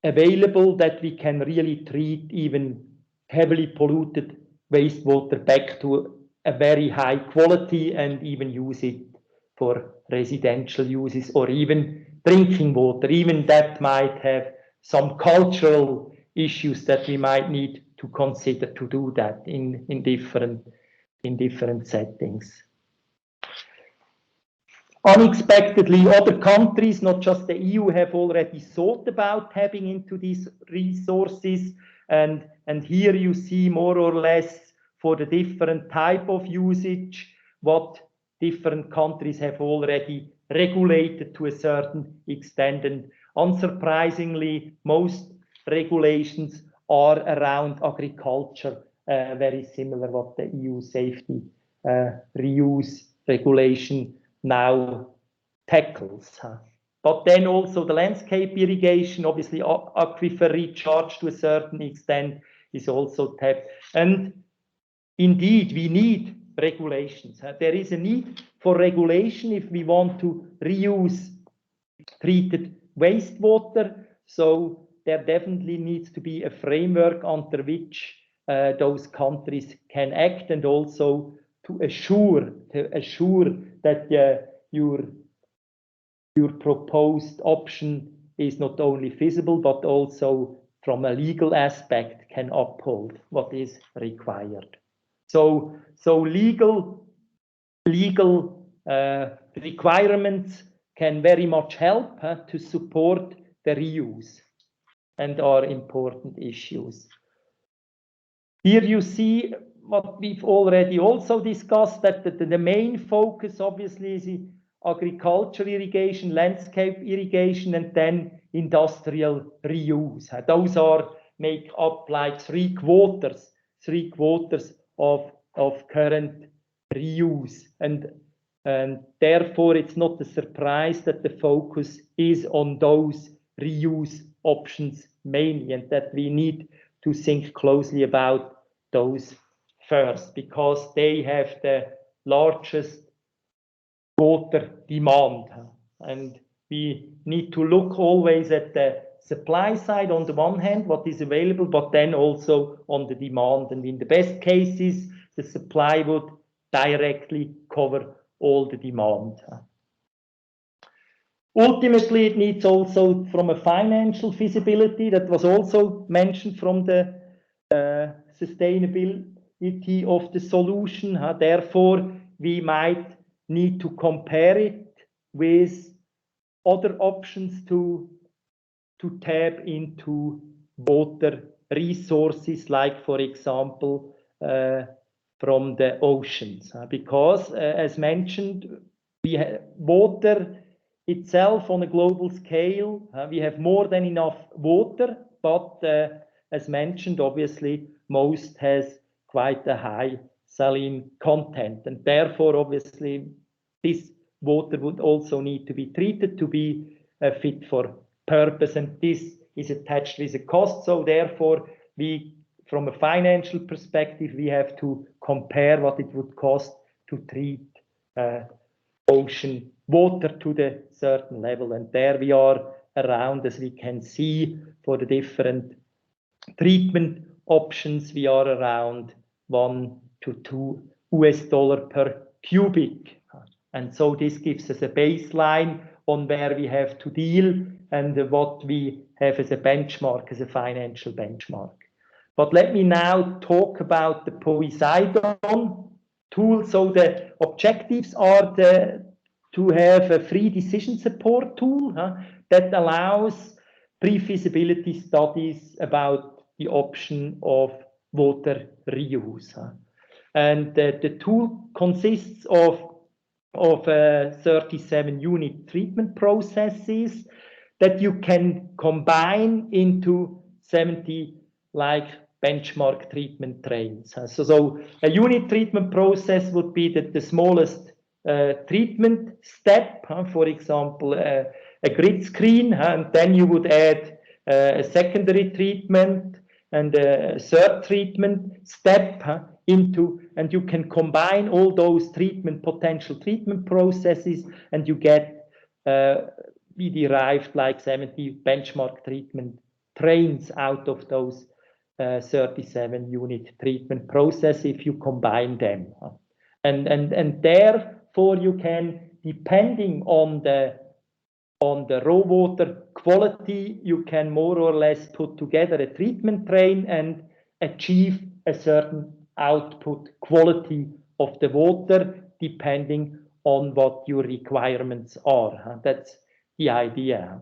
S5: available that we can really treat even heavily polluted wastewater back to a very high quality and even use it for residential uses or even drinking water. Even that might have some cultural issues that we might need to consider to do that in different settings. Unexpectedly, other countries, not just the EU, have already thought about tapping into these resources, and here you see more or less for the different type of usage what different countries have already regulated to a certain extent, and unsurprisingly, most regulations are around agriculture, very similar what the EU safety reuse regulation now tackles. But then also the landscape irrigation, obviously aquifer recharge to a certain extent is also tapped. And indeed, we need regulations. There is a need for regulation if we want to reuse treated wastewater. So there definitely needs to be a framework under which those countries can act, and also to assure that your proposed option is not only feasible but also from a legal aspect can uphold what is required. So legal requirements can very much help to support the reuse and are important issues. Here you see what we've already also discussed, that the main focus obviously is agricultural irrigation, landscape irrigation, and then industrial reuse. Those make up like three quarters of current reuse. And therefore, it's not a surprise that the focus is on those reuse options mainly, and that we need to think closely about those first, because they have the largest water demand. And we need to look always at the supply side on the one hand, what is available, but then also on the demand. And in the best cases, the supply would directly cover all the demand. Ultimately, it needs also from a financial feasibility, that was also mentioned from the sustainability of the solution. Therefore, we might need to compare it with other options to tap into water resources, like, for example, from the oceans. Because, as mentioned, we have water itself on a global scale. We have more than enough water, but as mentioned, obviously, most has quite a high saline content. And therefore, obviously, this water would also need to be treated to be fit for purpose. And this is attached with a cost. So therefore, we, from a financial perspective, we have to compare what it would cost to treat ocean water to the certain level. And there we are around, as we can see, for the different treatment options, we are around $1 to $2 per cubic. And so this gives us a baseline on where we have to deal and what we have as a benchmark, as a financial benchmark. But let me now talk about the Poseidon tool. So the objectives are to have a free decision support tool that allows pre-feasibility studies about the option of water reuse. And the tool consists of 37 unit treatment processes that you can combine into 70 benchmark treatment trains. So a unit treatment process would be the smallest treatment step, for example, a grid screen, and then you would add a secondary treatment and a third treatment step into, and you can combine all those potential treatment processes, and you get, we derived 70 benchmark treatment trains out of those 37 unit treatment process if you combine them. And therefore you can, depending on the raw water quality, you can more or less put together a treatment train and achieve a certain output quality of the water depending on what your requirements are. That's the idea.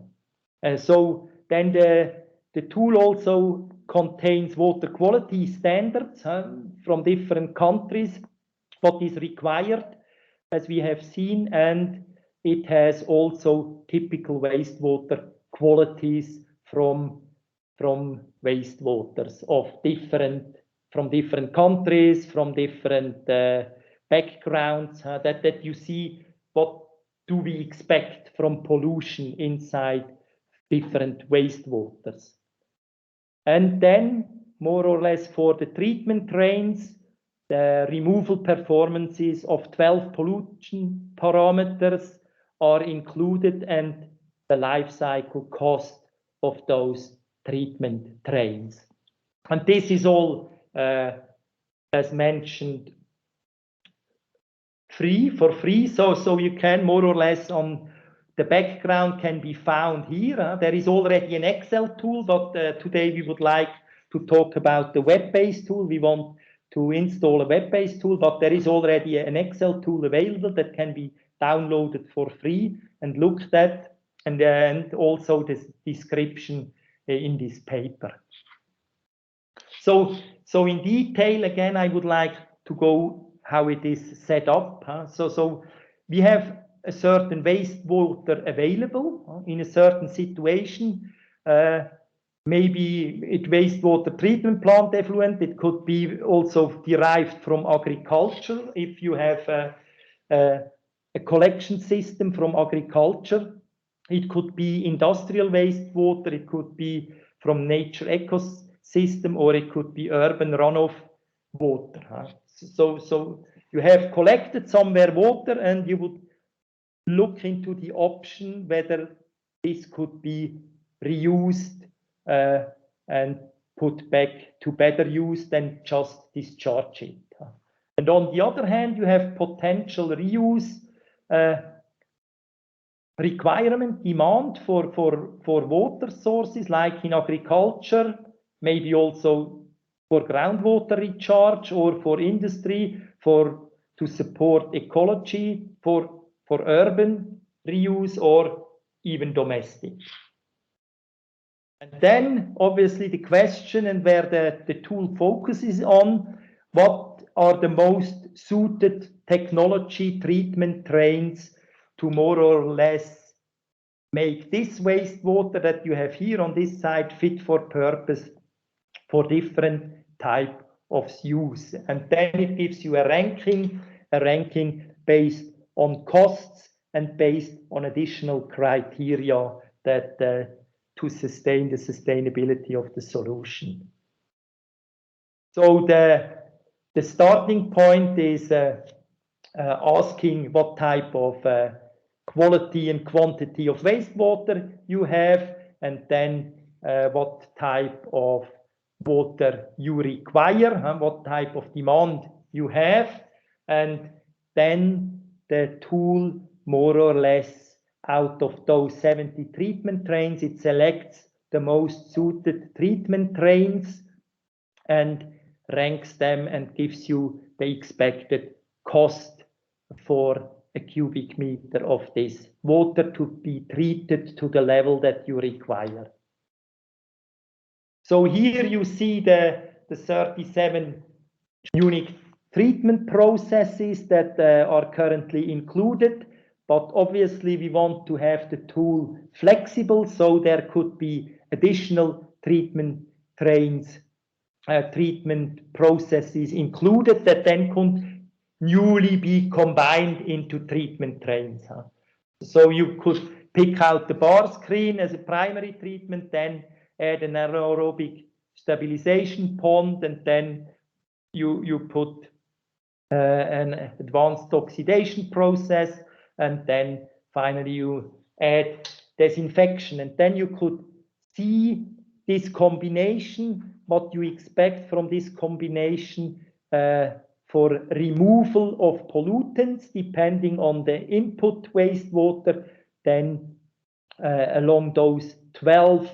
S5: And so then the tool also contains water quality standards from different countries, what is required, as we have seen, and it has also typical wastewater qualities from wastewaters from different countries, from different backgrounds, that you see what do we expect from pollution inside different wastewaters. And then, more or less, for the treatment trains, the removal performances of 12 pollution parameters are included, and the life cycle cost of those treatment trains. And this is all, as mentioned, for free. So you can more or less, on the background can be found here. There is already an Excel tool, but today we would like to talk about the web-based tool. We want to install a web-based tool, but there is already an Excel tool available that can be downloaded for free and looked at, and also the description in this paper. So in detail, again, I would like to go how it is set up. So we have a certain wastewater available in a certain situation. maybe it wastewater treatment plant effluent. It could be also derived from agriculture if you have a collection system from agriculture. It could be industrial wastewater, it could be from nature ecosystem, or it could be urban runoff water. So you have collected somewhere water and you would look into the option whether this could be reused and put back to better use than just discharge it. And on the other hand, you have potential reuse requirement, demand for water sources like in agriculture, maybe also for groundwater recharge or for industry, to support ecology, for urban reuse or even domestic. And then obviously the question and where the tool focuses on, what are the most suited technology treatment trains to more or less make this wastewater that you have here on this side fit for purpose for different type of use. And then it gives you a ranking based on costs and based on additional criteria that to sustain the sustainability of the solution. So the starting point is asking what type of quality and quantity of wastewater you have, and then what type of water you require, and what type of demand you have, and then the tool more or less out of those 70 treatment trains, it selects the most suited treatment trains and ranks them and gives you the expected cost for a cubic meter of this water to be treated to the level that you require. So here you see the 37 unique treatment processes that are currently included, but obviously we want to have the tool flexible, so there could be additional treatment trains, treatment processes included that then could newly be combined into treatment trains. So you could pick out the bar screen as a primary treatment, then add an anaerobic stabilization pond, and then you put an advanced oxidation process, and then finally you add disinfection, and then you could see this combination, what you expect from this combination for removal of pollutants depending on the input wastewater, then along those 12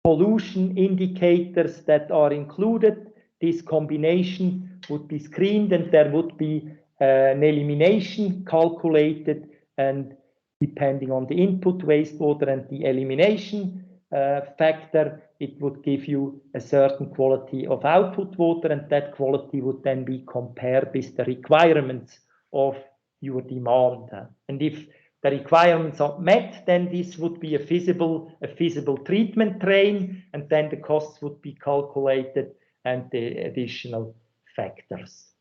S5: pollution indicators that are included, this combination would be screened and there would be an elimination calculated, and depending on the input wastewater and the elimination factor, it would give you a certain quality of output water, and that quality would then be compared with the requirements of your demand. And if the requirements are met, then this would be a feasible treatment train, and then the costs would be calculated and the additional factors.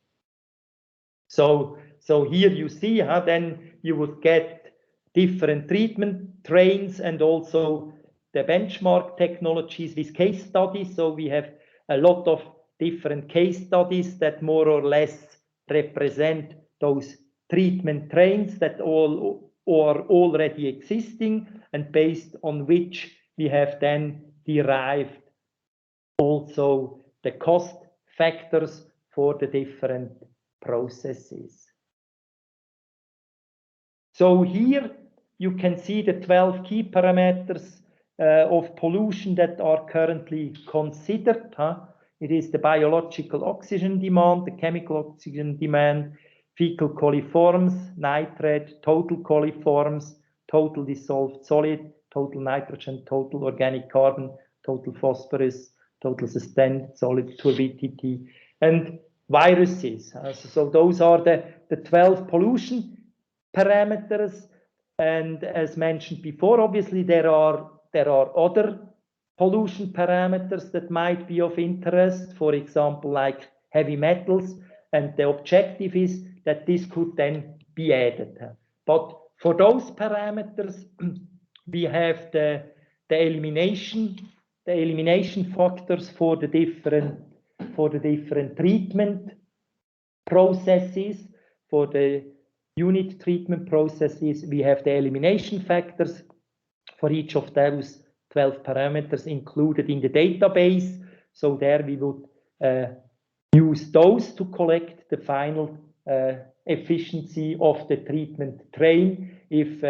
S5: So here you see how then you would get different treatment trains and also the benchmark technologies with case studies. So we have a lot of different case studies that more or less represent those treatment trains that all are already existing, and based on which we have then derived also the cost factors for the different processes. So here you can see the 12 key parameters of pollution that are currently considered. It is the biological oxygen demand, the chemical oxygen demand, fecal coliforms, nitrate, total coliforms, total dissolved solid, total nitrogen, total organic carbon, total phosphorus, total sustained solid turbidity, and viruses. So those are the 12 pollution parameters. And as mentioned before, obviously there are other pollution parameters that might be of interest, for example, like heavy metals, and the objective is that this could then be added. But for those parameters, we have the elimination factors for the different treatment processes. For the unit treatment processes, we have the elimination factors for each of those 12 parameters included in the database. So there we would use those to collect the final efficiency of the treatment train. If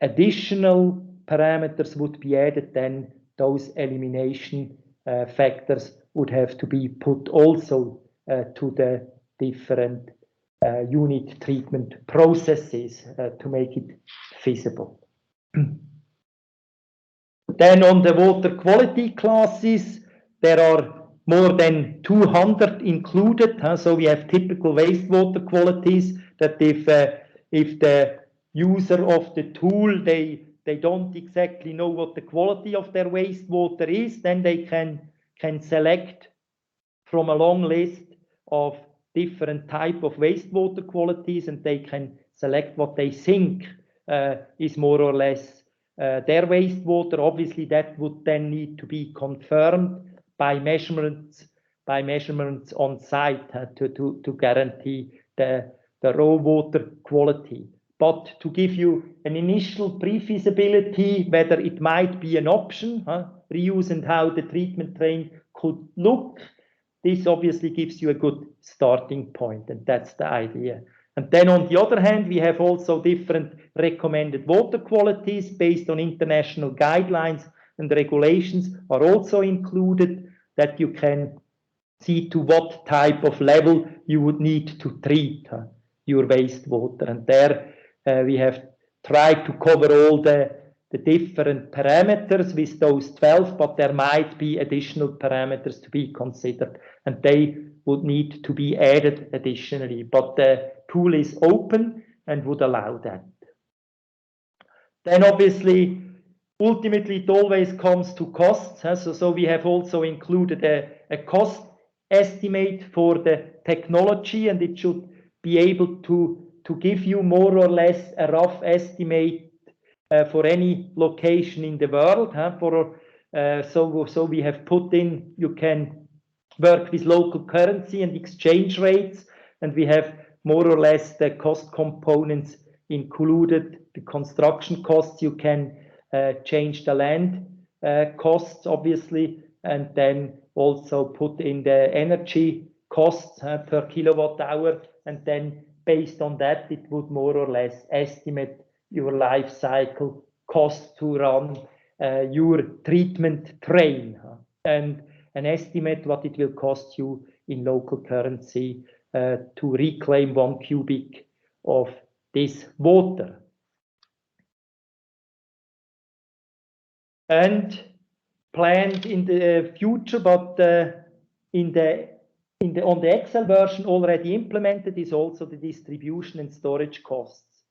S5: additional parameters would be added, then those elimination factors would have to be put also to the different unit treatment processes to make it feasible. Then on the water quality classes, there are more than 200 included. So we have typical wastewater qualities that if the user of the tool, they don't exactly know what the quality of their wastewater is, then they can select from a long list of different type of wastewater qualities, and they can select what they think is more or less their wastewater. Obviously, that would then need to be confirmed by measurements on site to guarantee the raw water quality. But to give you an initial pre-feasibility, whether it might be an option, reuse, and how the treatment train could look, this obviously gives you a good starting point, and that's the idea. And then on the other hand, we have also different recommended water qualities based on international guidelines, and regulations are also included that you can see to what type of level you would need to treat your wastewater. And there we have tried to cover all the different parameters with those 12, but there might be additional parameters to be considered, and they would need to be added additionally. But the tool is open and would allow that. Then obviously, ultimately, it always comes to costs. So we have also included a cost estimate for the technology, and it should be able to give you more or less a rough estimate for any location in the world. So we have put in, you can work with local currency and exchange rates, and we have more or less the cost components included. The construction costs, you can change the land costs, obviously, and then also put in the energy costs per kilowatt hour, and then based on that, it would more or less estimate your life cycle cost to run your treatment train, and an estimate what it will cost you in local currency to reclaim 1 cubic of this water. And planned in the future, but on the Excel version already implemented is also the distribution and storage costs.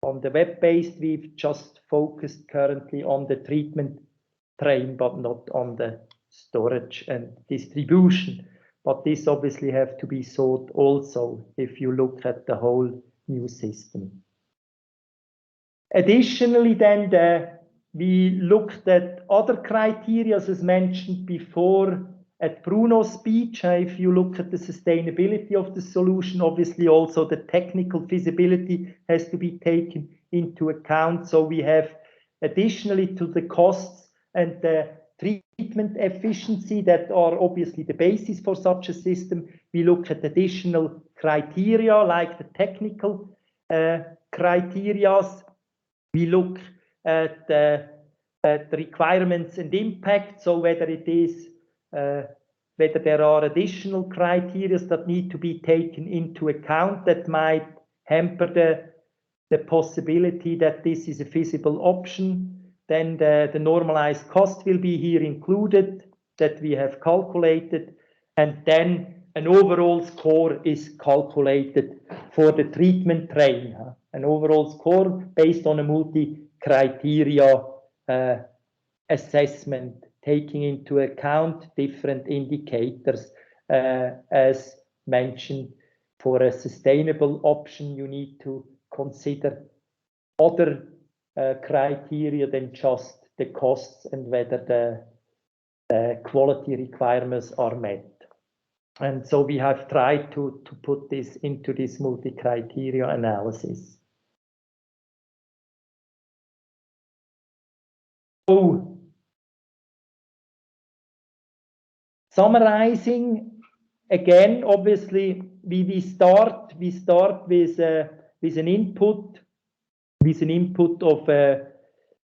S5: On the web-based, we've just focused currently on the treatment train, but not on the storage and distribution. But this obviously have to be sought also if you look at the whole new system. Additionally, then we looked at other criteria, as mentioned before at Bruno's speech. If you look at the sustainability of the solution, obviously also the technical feasibility has to be taken into account. So we have additionally to the costs and the treatment efficiency that are obviously the basis for such a system, we look at additional criteria like the technical criteria. We look at the requirements and impact, so whether it is whether there are additional criteria that need to be taken into account that might hamper the possibility that this is a feasible option. Then the normalized cost will be here included that we have calculated, and then an overall score is calculated for the treatment train. An overall score based on a multi-criteria assessment, taking into account different indicators. As mentioned, for a sustainable option, you need to consider other criteria than just the costs and whether the quality requirements are met. And so we have tried to put this into this multi-criteria analysis. So, summarizing, again, obviously, we start with an input of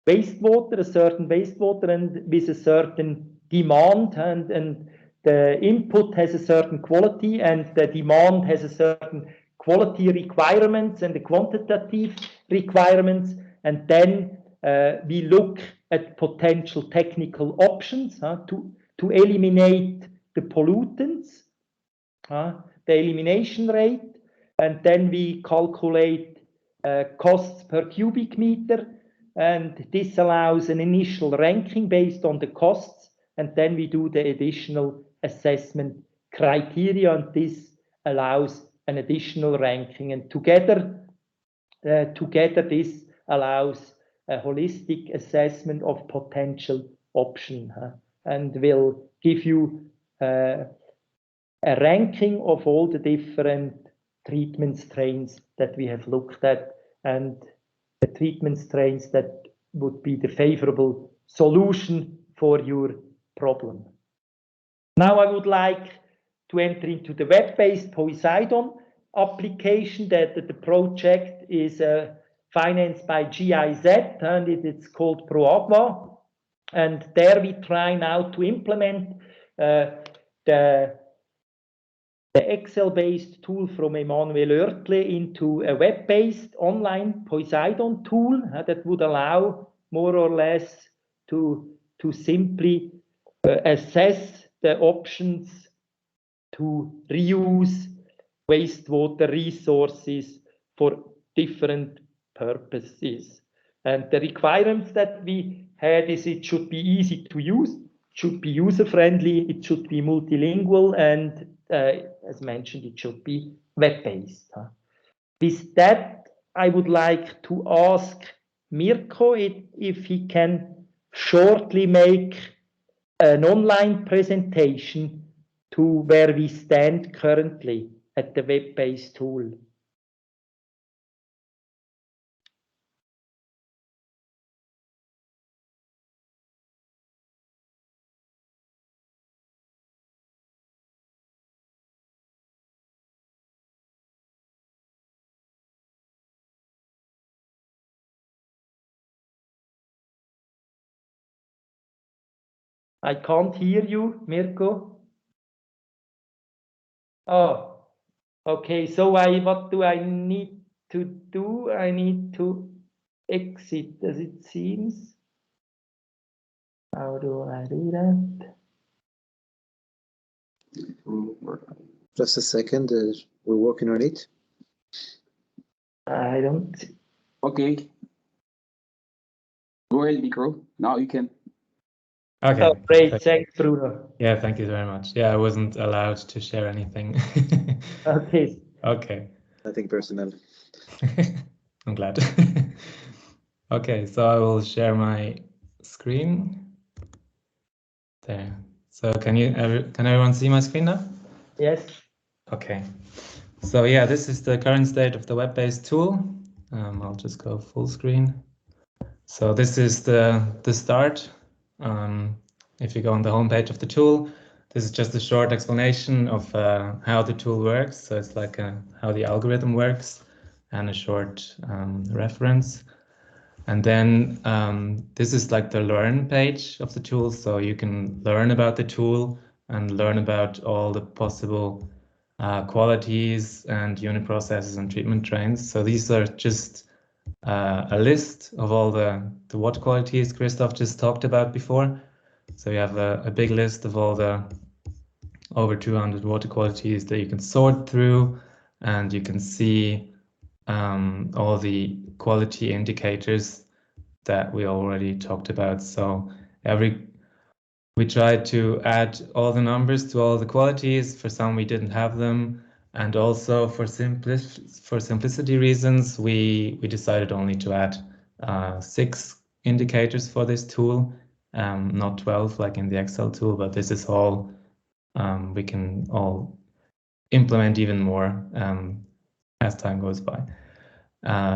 S5: wastewater, a certain wastewater, and with a certain demand, and the input has a certain quality, and the demand has a certain quality requirements and the quantitative requirements, and then we look at potential technical options to eliminate the pollutants, the elimination rate, and then we calculate costs per cubic meter, and this allows an initial ranking based on the costs, and then we do the additional assessment criteria, and this allows an additional ranking, and together this allows a holistic assessment of potential option, and will give you a ranking of all the different treatment strains that we have looked at, and the treatment strains that would be the favorable solution for your problem. Now I would like to enter into the web-based Poseidon application. That the project is financed by GIZ, and it's called ProAgua. And there we try now to implement the Excel-based tool from Emanuel Oertle into a web-based online Poseidon tool that would allow more or less to simply assess the options to reuse wastewater resources for different purposes. And the requirements that we had is it should be easy to use, should be user-friendly, it should be multilingual, and as mentioned, it should be web-based. With that, I would like to ask Mirko if he can shortly make an online presentation to where we stand currently at the web-based tool. I can't hear you, Mirko. Oh, okay. So what do I need to do? I need to exit, as it seems. How do I do that?
S1: Just a second, we're working on it.
S5: I don't.
S6: Okay. Go ahead, Micro. Now you can.
S7: Okay.
S5: Oh, great. Thanks, Bruno.
S7: Yeah, thank you very much. Yeah, I wasn't allowed to share anything.
S5: Okay.
S7: Okay.
S1: Nothing personal.
S7: I'm glad. Okay, so I will share my screen. There. So can everyone see my screen now?
S5: Yes.
S7: Okay. So yeah, this is the current state of the web-based tool. I'll just go full screen. So this is the start. If you go on the homepage of the tool, this is just a short explanation of how the tool works. So it's like how the algorithm works and a short reference. And then this is like the learn page of the tool. So you can learn about the tool and learn about all the possible qualities and unit processes and treatment trains. So these are just a list of all the water qualities Christoph just talked about before. So you have a big list of all the over 200 water qualities that you can sort through, and you can see all the quality indicators that we already talked about. So we tried to add all the numbers to all the qualities. For some, we didn't have them. And also for simplicity reasons, we decided only to add 6 indicators for this tool, not 12 like in the Excel tool, but this is all, we can all implement even more as time goes by.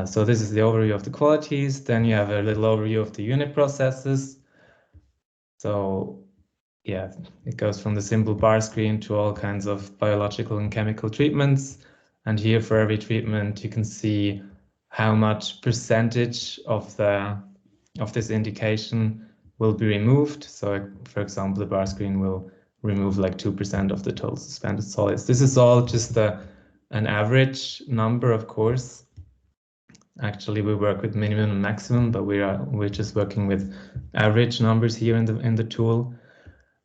S7: So this is the overview of the qualities. Then you have a little overview of the unit processes. So yeah, it goes from the simple bar screen to all kinds of biological and chemical treatments. And here for every treatment, you can see how much percentage of this indication will be removed. So for example, the bar screen will remove like 2% of the total suspended solids. This is all just an average number, of course. Actually, we work with minimum and maximum, but we're just working with average numbers here in the tool.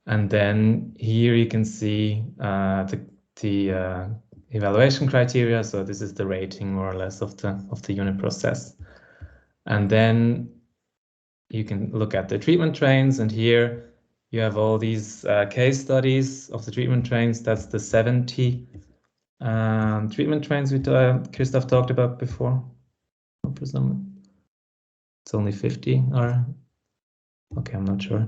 S7: And then here you can see the evaluation criteria. So this is the rating more or less of the unit process. And then you can look at the treatment trains, and here you have all these case studies of the treatment trains. That's the 70 treatment trains Christoph talked about before. It's only 50 or okay, I'm not sure.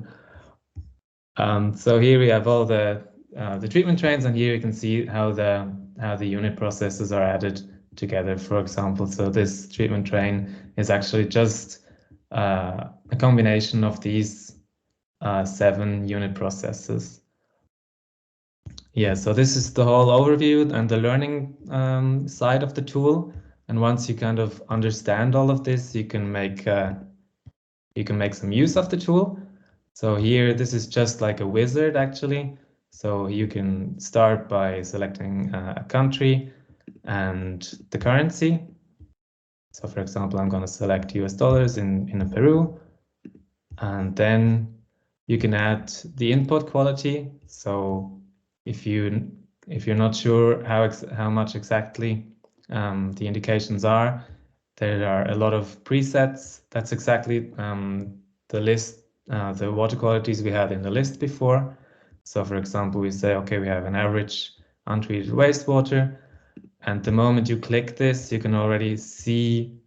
S7: So here we have all the treatment trains, and here you can see how the unit processes are added together. For example, so this treatment train is actually just a combination of these 7 unit processes. Yeah, so this is the whole overview and the learning side of the tool. And once you kind of understand all of this, you can make some use of the tool. So here, this is just like a wizard, actually. So you can start by selecting a country and the currency. So for example, I'm going to select US dollars in Peru. And then you can add the input quality. So if you're not sure how much exactly the indications are, there are a lot of presets. That's exactly the list, the water qualities we had in the list before. So for example, we say, okay, we have an average untreated wastewater. And the moment you click this, you can already see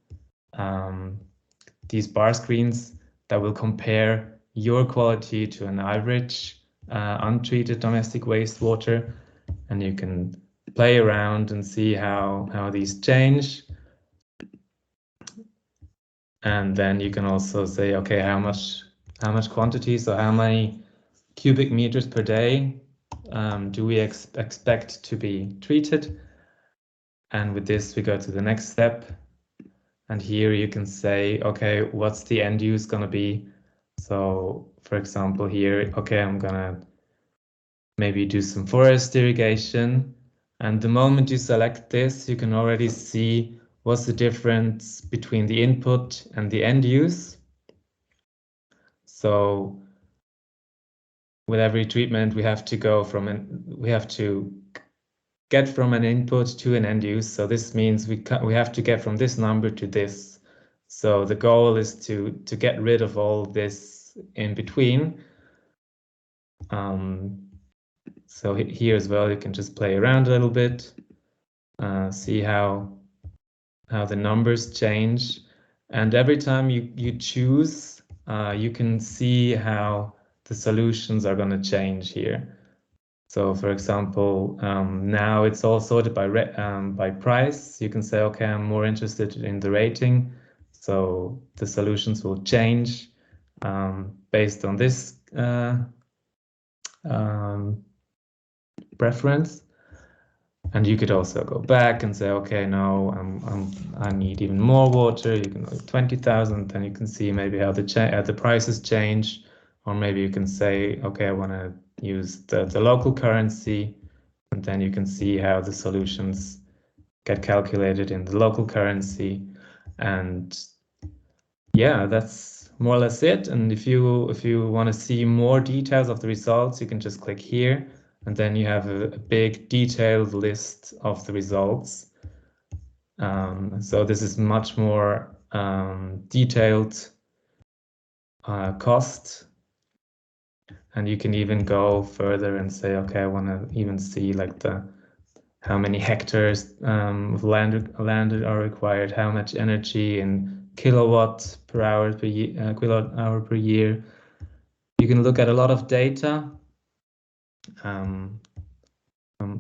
S7: these bar screens that will compare your quality to an average untreated domestic wastewater. And you can play around and see how these change. And then you can also say, okay, how much quantity, so how many cubic meters per day do we expect to be treated? And with this, we go to the next step. And here you can say, okay, what's the end use gonna be? So for example, here, okay, I'm gonna maybe do some forest irrigation. And the moment you select this, you can already see what's the difference between the input and the end use. So with every treatment, we have to get from an input to an end use. So this means we have to get from this number to this. So the goal is to get rid of all this in between. So here as well, you can just play around a little bit, see how the numbers change. And every time you choose, you can see how the solutions are going to change here. So for example, now it's all sorted by price. You can say, okay, I'm more interested in the rating. So the solutions will change based on this preference. And you could also go back and say, okay, no, I need even more water. You can go 20,000, then you can see maybe how the prices change. Or maybe you can say, okay, I want to use the local currency, and then you can see how the solutions get calculated in the local currency. And yeah, that's more or less it. And if you want to see more details of the results, you can just click here, and then you have a big detailed list of the results. So this is much more detailed cost And you can even go further and say, okay, I want to even see like how many hectares of land are required, how much energy in kilowatt per hour per year, kilowatt hour per year. You can look at a lot of data. I'm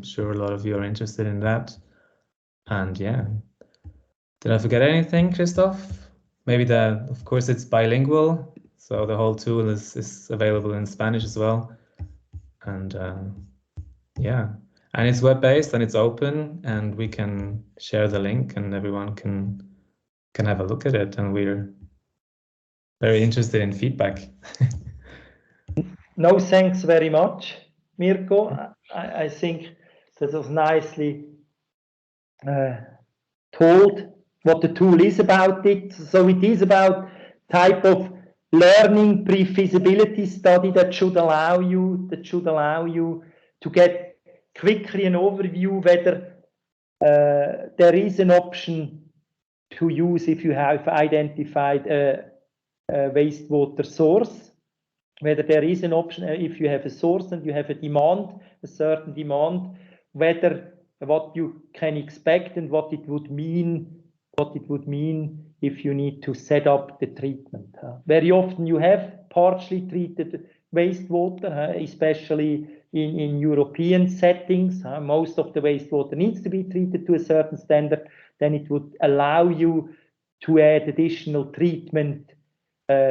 S7: sure a lot of you are interested in that. And yeah, did I forget anything, Christoph? Maybe of course, it's bilingual, so the whole tool is available in Spanish as well. And yeah, and it's web-based and it's open, and we can share the link and everyone can have a look at it. And we're very interested in feedback.
S5: No, thanks very much, Mirko. I think that was nicely told what the tool is about it. So it is about type of learning pre-feasibility study that should allow you to get quickly an overview whether there is an option to use if you have identified a wastewater source, whether there is an option if you have a source and you have a demand, a certain demand, whether what you can expect and what it would mean if you need to set up the treatment. Very often you have partially treated wastewater, especially in European settings. Most of the wastewater needs to be treated to a certain standard. Then it would allow you to add additional treatment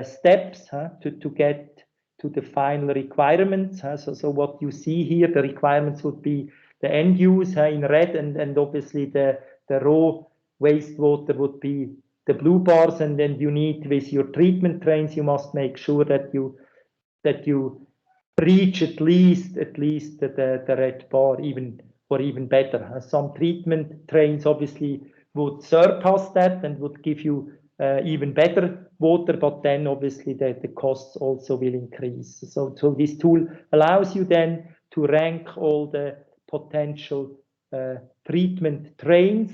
S5: steps to get to the final requirements. So what you see here, the requirements would be the end use in red, and obviously the raw wastewater would be the blue bars, and then you need, with your treatment trains, you must make sure that you reach at least the red bar, even better. Some treatment trains obviously would surpass that and would give you even better water, but then obviously the costs also will increase. So this tool allows you then to rank all the potential treatment trains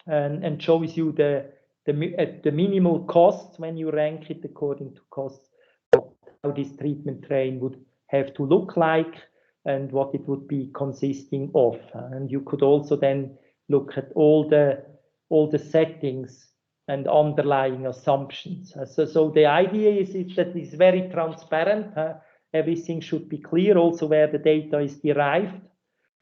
S5: and shows you the minimal costs when you rank it according to costs, how this treatment train would have to look like and what it would be consisting of. And you could also then look at all the settings and underlying assumptions. So the idea is that it's very transparent. Everything should be clear, also where the data is derived,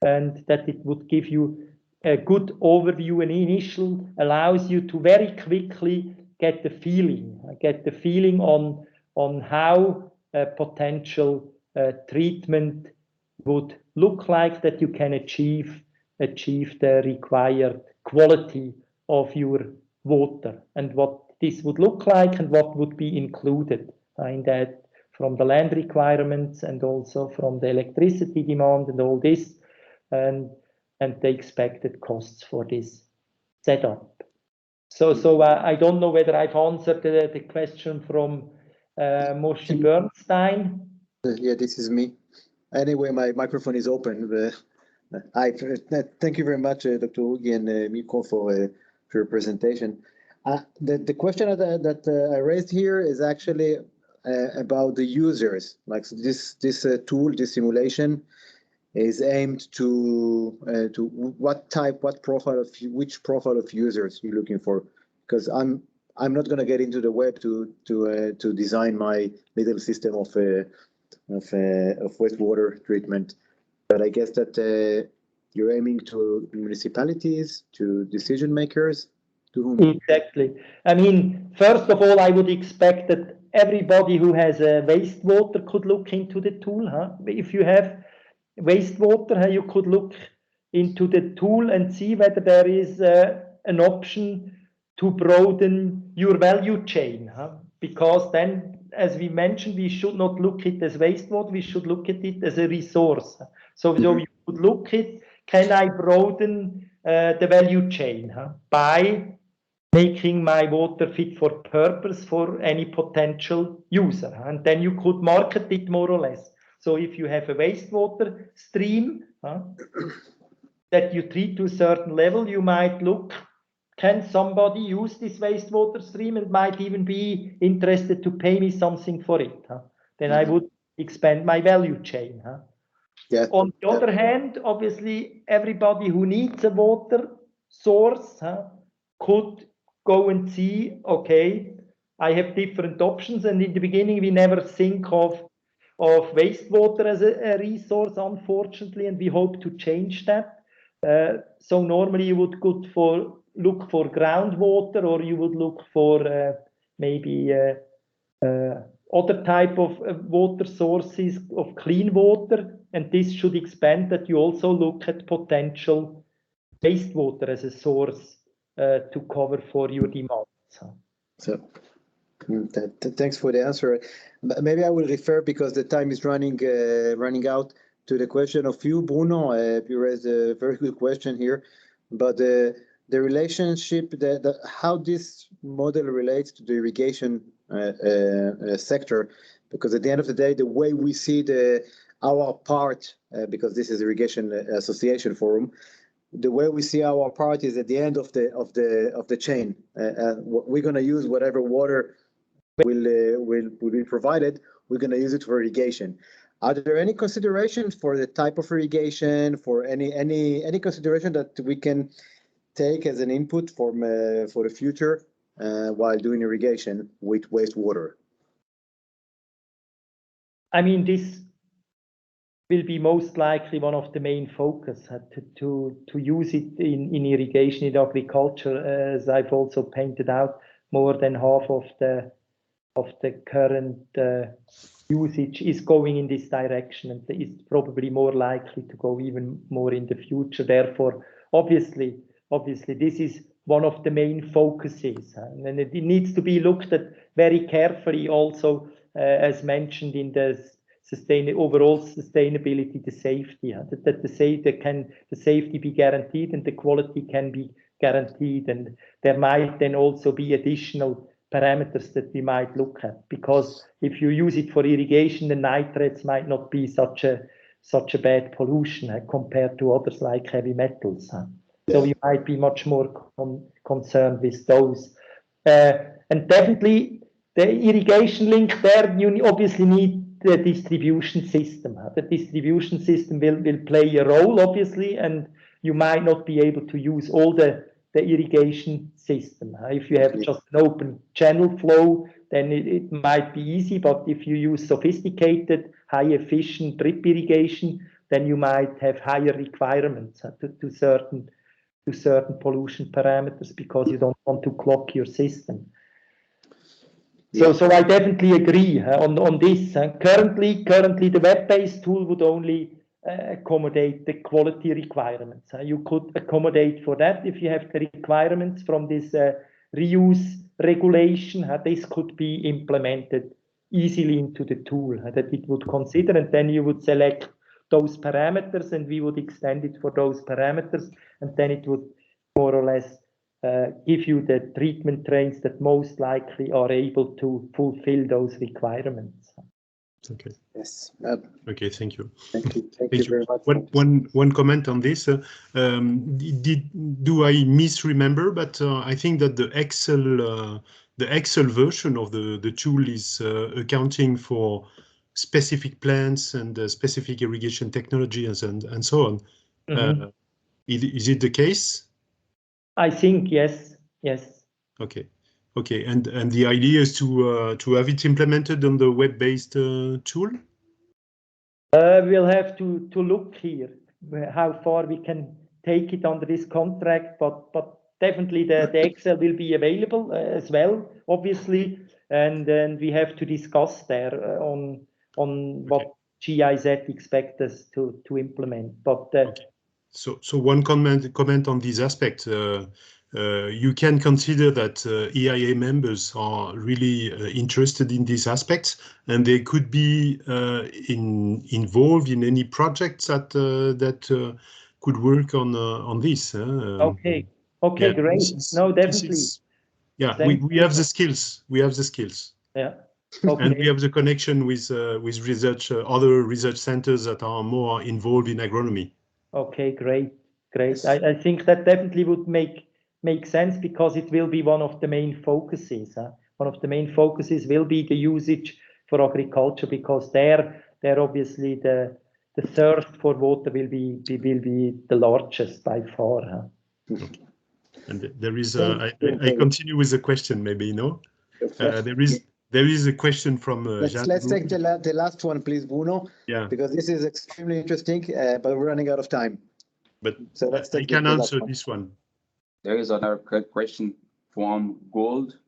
S5: and that it would give you a good overview and initial, allows you to very quickly get the feeling on how a potential treatment would look like, that you can achieve the required quality of your water, and what this would look like and what would be included in that, from the land requirements and also from the electricity demand and all this, and the expected costs for this setup. So I don't know whether I've answered the question from Moshe Bernstein.
S1: Yeah, this is me. Anyway, my microphone is open. Thank you very much, Dr. Ugi and Mirko, for your presentation. The question that I raised here is actually about the users. Like this tool, this simulation, is aimed to which profile of users you're looking for? Because I'm not going to get into the web to design my little system of wastewater treatment, but I guess that you're aiming to municipalities, to decision makers, to whom?
S5: Exactly. I mean, first of all, I would expect that everybody who has a wastewater could look into the tool. If you have wastewater, you could look into the tool and see whether there is an option to broaden your value chain. Because then, as we mentioned, we should not look at it as wastewater, we should look at it as a resource. So you would look at, can I broaden the value chain by making my water fit for purpose for any potential user? And then you could market it more or less. So if you have a wastewater stream that you treat to a certain level, you might look, can somebody use this wastewater stream and might even be interested to pay me something for it? Then I would expand my value chain.
S1: Yeah.
S5: On the other hand, obviously, everybody who needs a water source could go and see, okay, I have different options. And in the beginning, we never think of wastewater as a resource, unfortunately, and we hope to change that. So normally you would look for groundwater, or you would look for maybe other type of water sources of clean water, and this should expand that you also look at potential wastewater as a source to cover for your demands.
S1: So, thanks for the answer. Maybe I will refer, because the time is running out, to the question of you, Bruno. You raised a very good question here, but the relationship, how this model relates to the irrigation sector, because at the end of the day, the way we see our part, because this is Irrigation Association Forum, the way we see our part is at the end of the chain. We're going to use whatever water will be provided. We're going to use it for irrigation. Are there any considerations for the type of irrigation, for any consideration that we can take as an input for the future while doing irrigation with wastewater?
S5: I mean, this will be most likely one of the main focus to use it in irrigation, in agriculture. As I've also painted out, more than half of the current usage is going in this direction, and it's probably more likely to go even more in the future. Therefore, obviously, this is one of the main focuses, and it needs to be looked at very carefully. Also, as mentioned in the overall sustainability, the safety, that the safety be guaranteed and the quality can be guaranteed, and there might then also be additional parameters that we might look at, because if you use it for irrigation, the nitrates might not be such a bad pollution compared to others like heavy metals. So you might be much more concerned with those. And definitely the irrigation link there, you obviously need the distribution system. The distribution system will play a role, obviously, and you might not be able to use all the irrigation system. If you have just an open channel flow, then it might be easy, but if you use sophisticated, high efficient drip irrigation, then you might have higher requirements to certain pollution parameters, because you don't want to clog your system. So I definitely agree on this. Currently, the web-based tool would only accommodate the quality requirements. You could accommodate for that if you have the requirements from this reuse regulation. This could be implemented easily into the tool that it would consider, and then you would select those parameters, and we would extend it for those parameters, and then it would more or less give you the treatment trains that most likely are able to fulfill those requirements.
S4: Okay.
S1: Yes.
S4: Okay. Thank you.
S1: Thank you very much.
S4: One comment on this. Do I misremember? But I think that the Excel version of the tool is accounting for specific plants and specific irrigation technologies and so on. Mm-hmm. Is it the case?
S5: I think yes.
S4: Okay. And the idea is to have it implemented on the web-based tool.
S5: We'll have to look here how far we can take it under this contract, but definitely the Excel will be available as well, obviously, and then we have to discuss there on what GIZ expect us to implement. But
S4: so one comment on this aspect. You can consider that EIA members are really interested in these aspects, and they could be involved in any projects that could work on this.
S5: Okay, yeah, great. No, definitely.
S4: We have the skills.
S5: Yeah.
S4: Okay. And we have the connection with research, other research centers that are more involved in agronomy.
S5: Okay, great. I think that definitely would make sense, because it will be one of the main focuses. One of the main focuses will be the usage for agriculture, because there obviously the thirst for water will be the largest by far.
S4: Okay. And there is I continue with the question, maybe, no? There is a question from
S1: let's take the last one, please, Bruno.
S4: Yeah.
S1: Because this is extremely interesting, but we're running out of time.
S4: But
S1: so let's take
S4: I can answer this one.
S6: There is another question from Gold.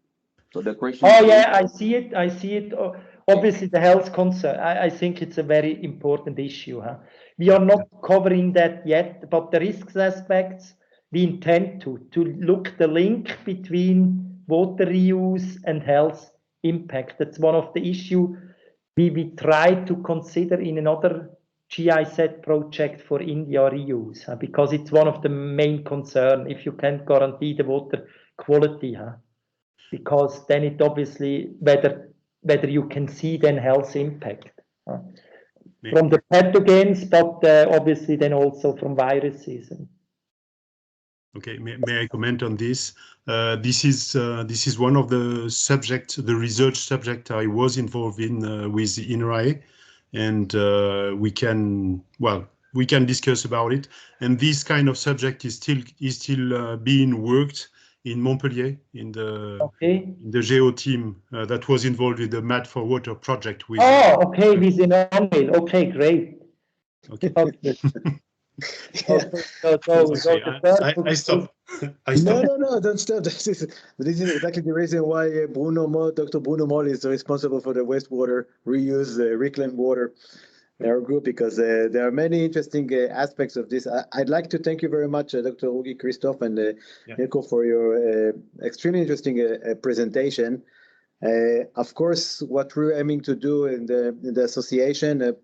S6: So the question.
S5: Oh yeah, I see it. Obviously, the health concern. I think it's a very important issue. We are not covering that yet, but the risks aspects we intend to look the link between water reuse and health impact. That's one of the issue we try to consider in another GIZ project for India reuse, because it's one of the main concern if you can't guarantee the water quality. Because then it obviously whether you can see then health impact from the pathogens, but obviously then also from viruses.
S4: Okay, may I comment on this? This is one of the subjects, the research subject I was involved in with the EIA, and we can discuss about it. And this kind of subject is still being worked in Montpellier in the Geo team that was involved in the Mat for Water project. With
S5: okay, with Emmanuel. Okay, great.
S4: Okay. I stop.
S1: No, don't stop. This is exactly the reason why Dr. Bruno Moll is responsible for the wastewater reuse, reclaimed water in our group, because there are many interesting aspects of this. I'd like to thank you very much, Dr. Ugi, Christoph, and Mirko, for your extremely interesting presentation. Of course, what we're aiming to do in the association,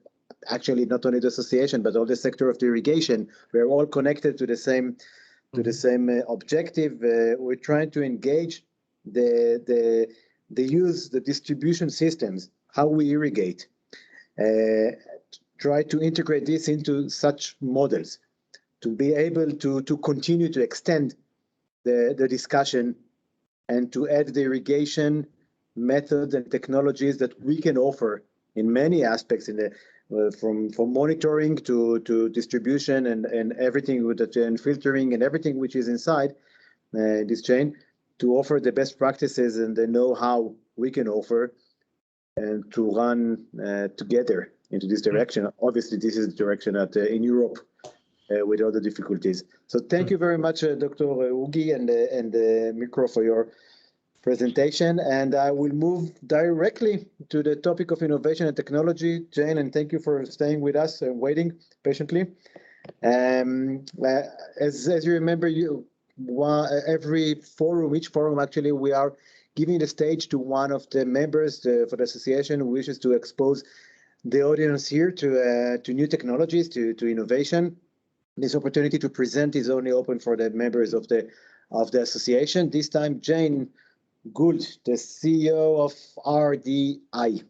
S1: actually not only the association, but all the sector of the irrigation, we're all connected to the same objective. We're trying to engage the distribution systems, how we irrigate. Try to integrate this into such models to be able to continue to extend the discussion and to add the irrigation methods and technologies that we can offer in many aspects in the from monitoring to distribution and everything with the and filtering and everything which is inside this chain, to offer the best practices and the know-how we can offer and to run together into this direction. Obviously, this is the direction that in Europe with all the difficulties. So thank you very much, Dr. Ugi and Mikro, for your presentation. And I will move directly to the topic of innovation and technology. Jane, and thank you for staying with us and waiting patiently. As you remember, each forum actually, we are giving the stage to one of the members for the association who wishes to expose the audience here to new technologies, to innovation. This opportunity to present is only open for the members of the association. This time, Jane Gould, the CEO of RDI,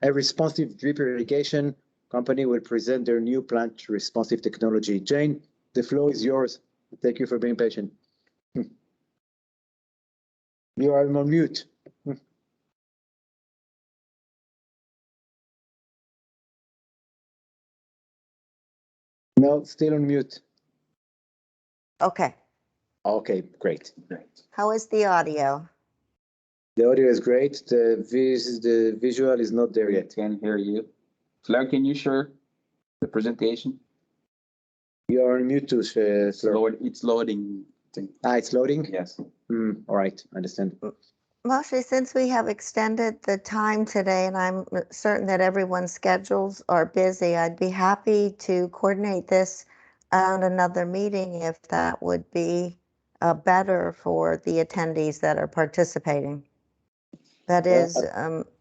S1: a responsive drip irrigation company, will present their new plant responsive technology. Jane, the floor is yours. Thank you for being patient. You are on mute. No, still on mute.
S8: Okay.
S1: Okay, great.
S8: How is the audio?
S1: The audio is great. The visual is not there yet.
S6: Can't hear you. Fleur, can you share the presentation?
S1: You are on mute too, Fleur.
S6: It's loading.
S1: It's loading?
S6: Yes.
S1: All right, I understand.
S8: Moshe, since we have extended the time today, and I'm certain that everyone's schedules are busy, I'd be happy to coordinate this on another meeting if that would be better for the attendees that are participating. That is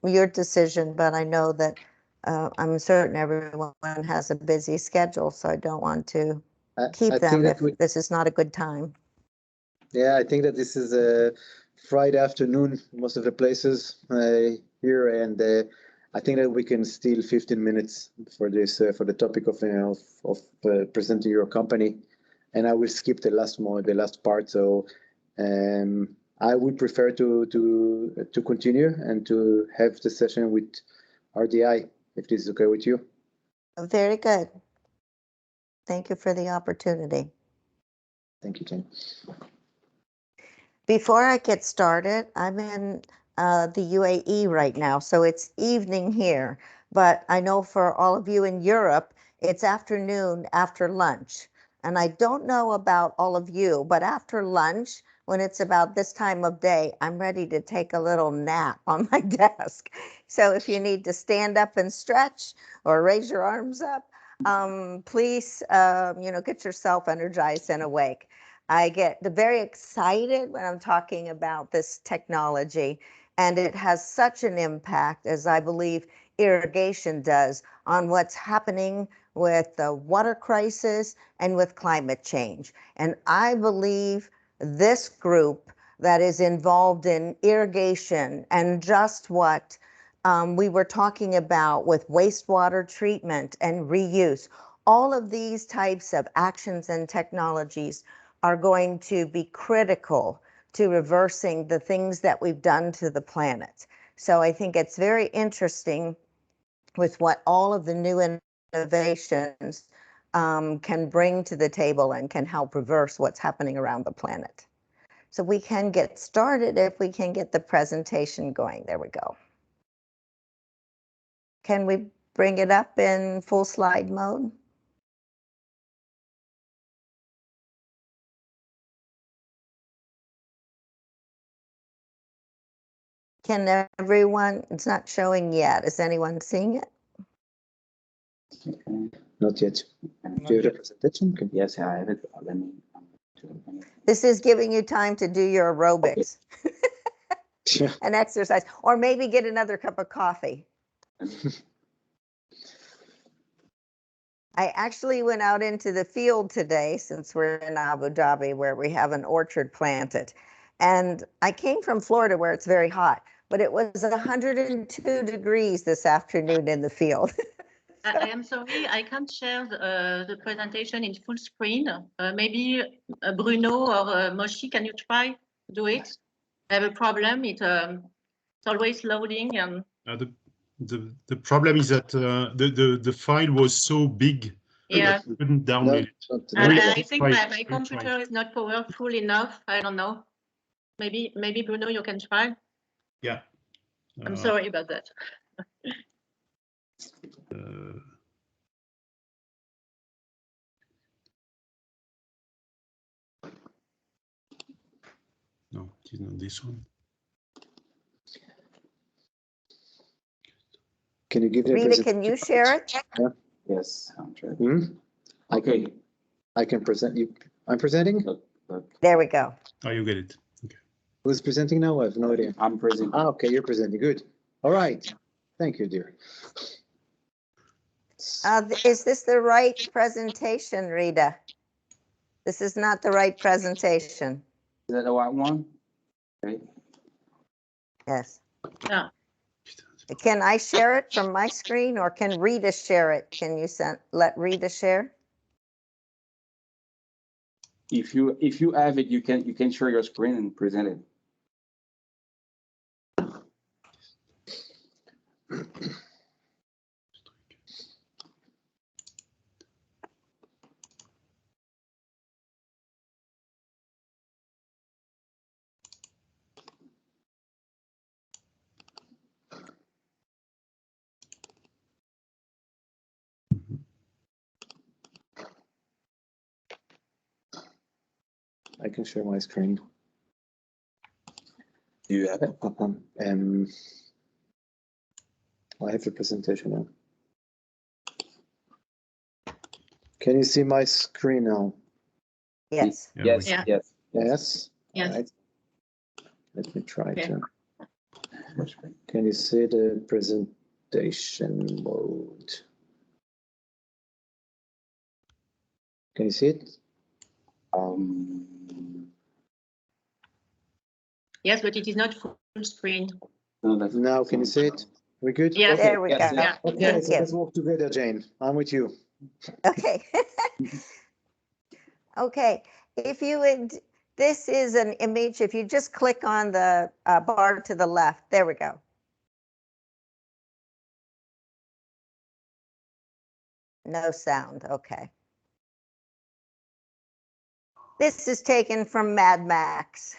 S8: your decision, but I know that I'm certain everyone has a busy schedule, so I don't want to keep them if this is not a good time.
S1: Yeah, I think that this is a Friday afternoon, most of the places here, and I think that we can steal 15 minutes for this, for the topic of presenting your company, and I will skip the last part. So I would prefer to continue and to have the session with RDI, if this is okay with you.
S8: Very good. Thank you for the opportunity.
S1: Thank you, Jane.
S8: Before I get started, I'm in the UAE right now, so it's evening here. But I know for all of you in Europe, it's afternoon after lunch. And I don't know about all of you, but after lunch, when it's about this time of day, I'm ready to take a little nap on my desk. So if you need to stand up and stretch or raise your arms up, please, get yourself energized and awake. I get very excited when I'm talking about this technology, and it has such an impact, as I believe irrigation does, on what's happening with the water crisis and with climate change. And I believe this group that is involved in irrigation and just what we were talking about with wastewater treatment and reuse, all of these types of actions and technologies are going to be critical to reversing the things that we've done to the planet. So I think it's very interesting with what all of the new innovations can bring to the table and can help reverse what's happening around the planet. So we can get started if we can get the presentation going. There we go. Can we bring it up in full slide mode? Can everyone, it's not showing yet. Is anyone seeing it?
S1: Not yet. Do you have a presentation? Okay.
S6: Yes, I have it. Let me.
S8: This is giving you time to do your aerobics and exercise, or maybe get another cup of coffee. I actually went out into the field today, since we're in Abu Dhabi, where we have an orchard planted. And I came from Florida, where it's very hot, but it was 102 degrees this afternoon in the field.
S2: I am sorry, I can't share the presentation in full screen. Maybe Bruno or Moshi, can you try to do it? I have a problem. It's always loading. And
S4: The problem is that the file was so big.
S2: yeah,
S4: I couldn't download it.
S2: and I think my computer is not powerful enough. I don't know. Maybe Bruno, you can try.
S4: Yeah.
S2: I'm sorry about that.
S4: No, it is not this one.
S1: Can you give the
S8: Rita, can you share it?
S1: Yeah.
S6: Yes, I'm sure.
S1: Okay. I can present you. I'm presenting?
S8: There we go.
S4: Oh, you get it. Okay.
S1: Who's presenting now? I have no idea.
S6: I'm presenting.
S1: Ah, okay, you're presenting. Good. All right. Thank you, dear.
S8: Is this the right presentation, Rita? This is not the right presentation.
S6: Is that the right one? Okay.
S8: Yes.
S2: Yeah.
S8: Can I share it from my screen, or can Rita share it? Can you let Rita share?
S6: If you have it, you can share your screen and present it.
S1: I can share my screen.
S6: Do you have it?
S1: I have the presentation now. Can you see my screen now?
S8: Yes.
S6: Yes.
S2: Yeah.
S6: Yes.
S1: Yes?
S2: Yes.
S1: All right. Let me try
S2: Okay.
S1: to. Can you see the presentation mode? Can you see it?
S2: Yes, but it is not full screen.
S6: No, that's
S1: Now, can you see it? We good?
S2: Yes.
S8: There we go.
S6: Yes,
S2: Yeah.
S1: Okay,
S8: Thank
S1: so
S8: you.
S1: let's work together, Jane. I'm with you.
S8: Okay. Okay. If you would This is an image. If you just click on the bar to the left, there we go. No sound, okay. This is taken from Mad Max.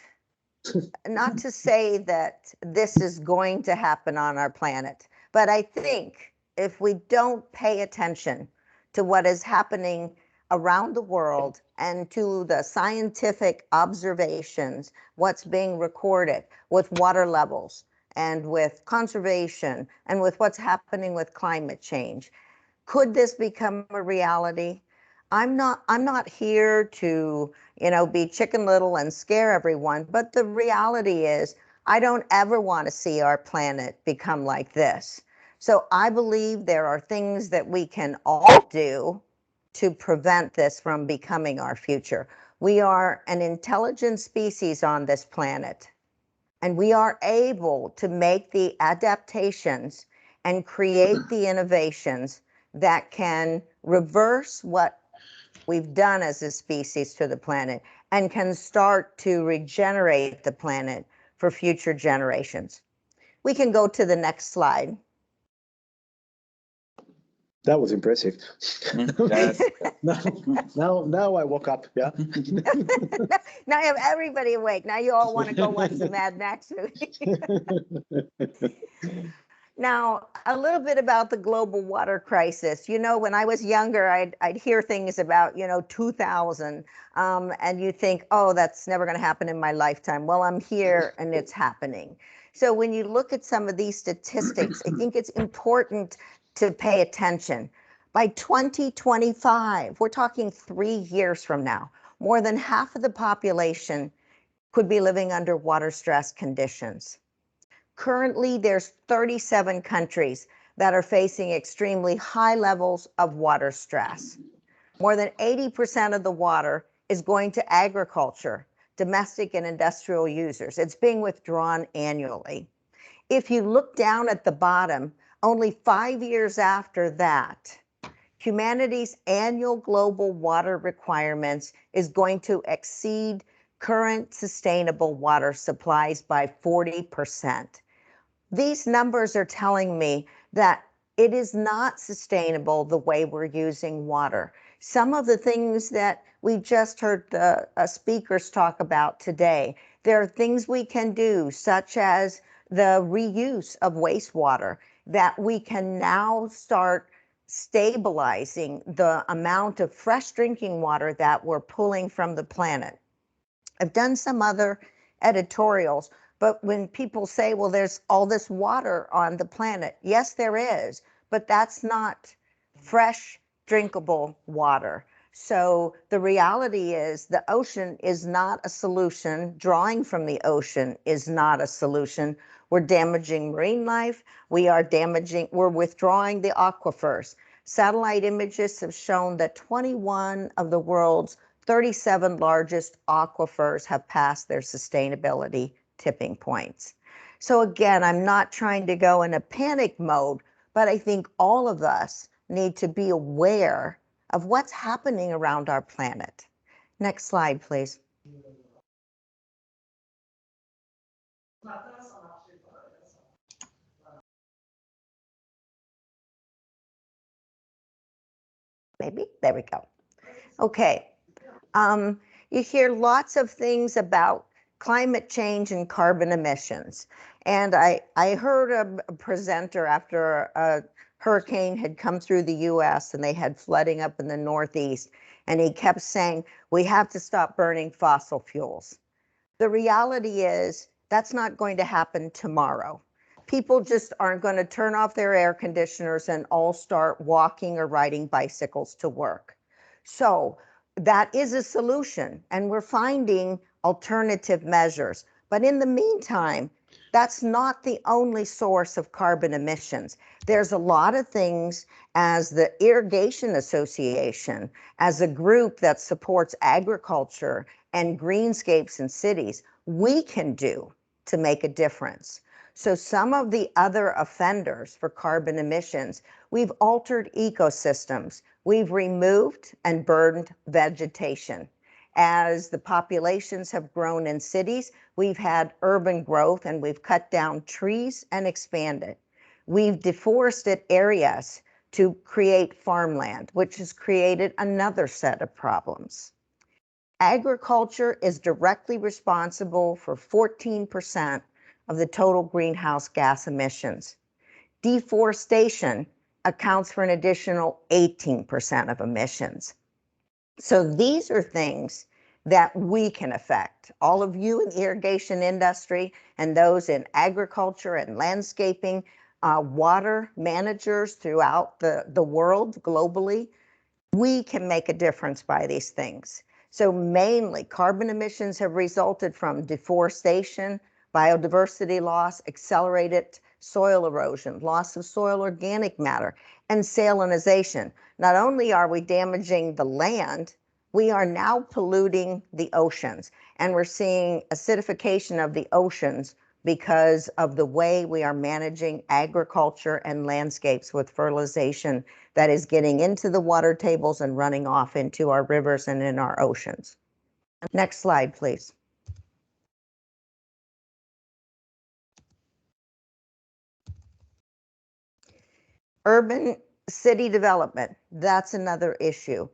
S8: Not to say that this is going to happen on our planet, but I think if we don't pay attention to what is happening around the world and to the scientific observations, what's being recorded with water levels and with conservation and with what's happening with climate change, could this become a reality? I'm not here to, be Chicken Little and scare everyone, but the reality is I don't ever want to see our planet become like this. So I believe there are things that we can all do to prevent this from becoming our future. We are an intelligent species on this planet, and we are able to make the adaptations and create the innovations that can reverse what we've done as a species to the planet and can start to regenerate the planet for future generations. We can go to the next slide.
S1: That was impressive.
S6: Yes.
S1: now I woke up. Yeah.
S8: Now you have everybody awake. Now you all want to go watch the Mad Max movie. Now, a little bit about the global water crisis. When I was younger, I'd hear things about, 2000, and you think, oh, that's never going to happen in my lifetime. Well, I'm here and it's happening. So when you look at some of these statistics, I think it's important to pay attention. By 2025, we're talking 3 years from now, more than half of the population could be living under water stress conditions. Currently, there's 37 countries that are facing extremely high levels of water stress. More than 80% of the water is going to agriculture, domestic and industrial users. It's being withdrawn annually. If you look down at the bottom, only 5 years after that, humanity's annual global water requirements is going to exceed current sustainable water supplies by 40%. These numbers are telling me that it is not sustainable the way we're using water. Some of the things that we just heard the speakers talk about today, there are things we can do, such as the reuse of wastewater, that we can now start stabilizing the amount of fresh drinking water that we're pulling from the planet. I've done some other editorials, but when people say, well, there's all this water on the planet, yes, there is, but that's not fresh, drinkable water. So the reality is the ocean is not a solution. Drawing from the ocean is not a solution. We're damaging marine life. We're withdrawing the aquifers. Satellite images have shown that 21 of the world's 37 largest aquifers have passed their sustainability tipping points. So again, I'm not trying to go in a panic mode, but I think all of us need to be aware of what's happening around our planet. Next slide, please. Maybe, there we go. Okay, you hear lots of things about climate change and carbon emissions. And I heard a presenter after a hurricane had come through the US and they had flooding up in the Northeast. And he kept saying, we have to stop burning fossil fuels. The reality is that's not going to happen tomorrow. People just aren't going to turn off their air conditioners and all start walking or riding bicycles to work. So that is a solution, and we're finding alternative measures. But in the meantime, that's not the only source of carbon emissions. There's a lot of things, as the Irrigation Association, as a group that supports agriculture and greenscapes in cities, we can do to make a difference. So some of the other offenders for carbon emissions, we've altered ecosystems. We've removed and burned vegetation. As the populations have grown in cities, we've had urban growth and we've cut down trees and expanded. We've deforested areas to create farmland, which has created another set of problems. Agriculture is directly responsible for 14% of the total greenhouse gas emissions. Deforestation accounts for an additional 18% of emissions. So these are things that we can affect. All of you in the irrigation industry and those in agriculture and landscaping, water managers throughout the world globally, we can make a difference by these things. So mainly carbon emissions have resulted from deforestation, biodiversity loss, accelerated soil erosion, loss of soil organic matter, and salinization. Not only are we damaging the land, we are now polluting the oceans, and we're seeing acidification of the oceans because of the way we are managing agriculture and landscapes with fertilization that is getting into the water tables and running off into our rivers and in our oceans. Next slide, please. Urban city development, that's another issue.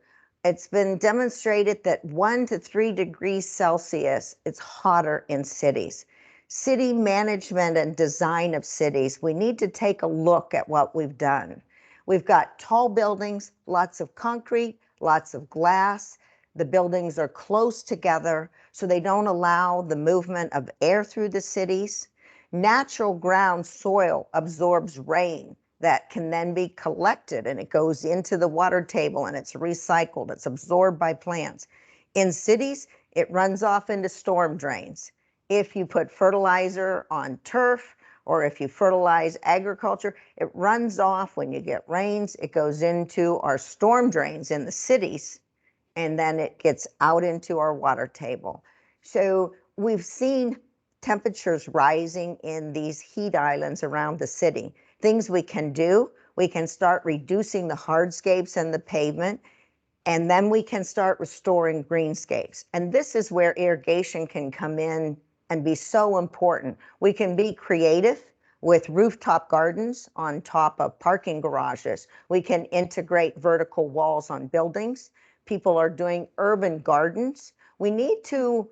S8: It's been demonstrated that 1 to 3 degrees Celsius, it's hotter in cities. City management and design of cities, we need to take a look at what we've done. We've got tall buildings, lots of concrete, lots of glass. The buildings are close together, so they don't allow the movement of air through the cities. Natural ground soil absorbs rain that can then be collected, and it goes into the water table and it's recycled, it's absorbed by plants. In cities, it runs off into storm drains. If you put fertilizer on turf, or if you fertilize agriculture, it runs off when you get rains, it goes into our storm drains in the cities, and then it gets out into our water table. So we've seen temperatures rising in these heat islands around the city. Things we can do, we can start reducing the hardscapes and the pavement, and then we can start restoring greenscapes. And this is where irrigation can come in and be so important. We can be creative with rooftop gardens on top of parking garages. We can integrate vertical walls on buildings. People are doing urban gardens. We need to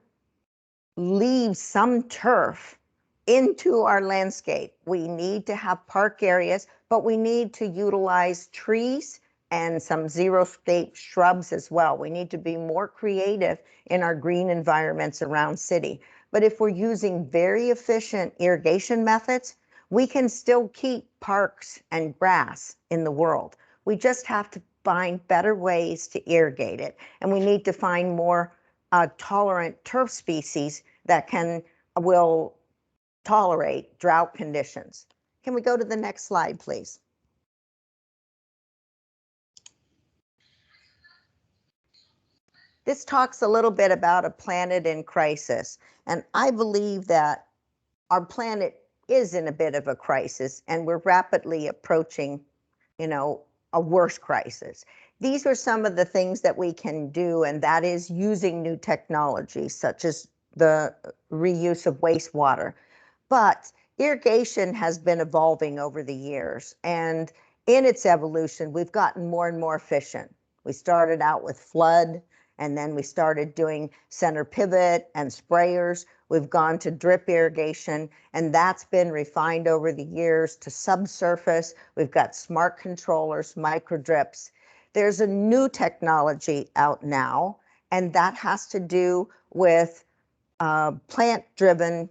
S8: leave some turf into our landscape. We need to have park areas, but we need to utilize trees and some zero-scape shrubs as well. We need to be more creative in our green environments around city. But if we're using very efficient irrigation methods, we can still keep parks and grass in the world. We just have to find better ways to irrigate it. And we need to find more tolerant turf species that will tolerate drought conditions. Can we go to the next slide, please? This talks a little bit about a planet in crisis, and I believe that our planet is in a bit of a crisis, and we're rapidly approaching, a worse crisis. These are some of the things that we can do, and that is using new technologies such as the reuse of wastewater. But irrigation has been evolving over the years, and in its evolution, we've gotten more and more efficient. We started out with flood, and then we started doing center pivot and sprayers. We've gone to drip irrigation, and that's been refined over the years to subsurface. We've got smart controllers, micro drips. There's a new technology out now, and that has to do with plant-driven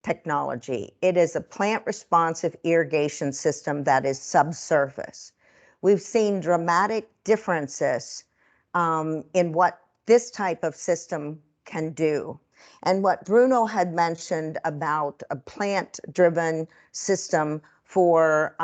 S8: technology. It is a plant-responsive irrigation system that is subsurface. We've seen dramatic differences in what this type of system can do. And what Bruno had mentioned about a plant-driven system for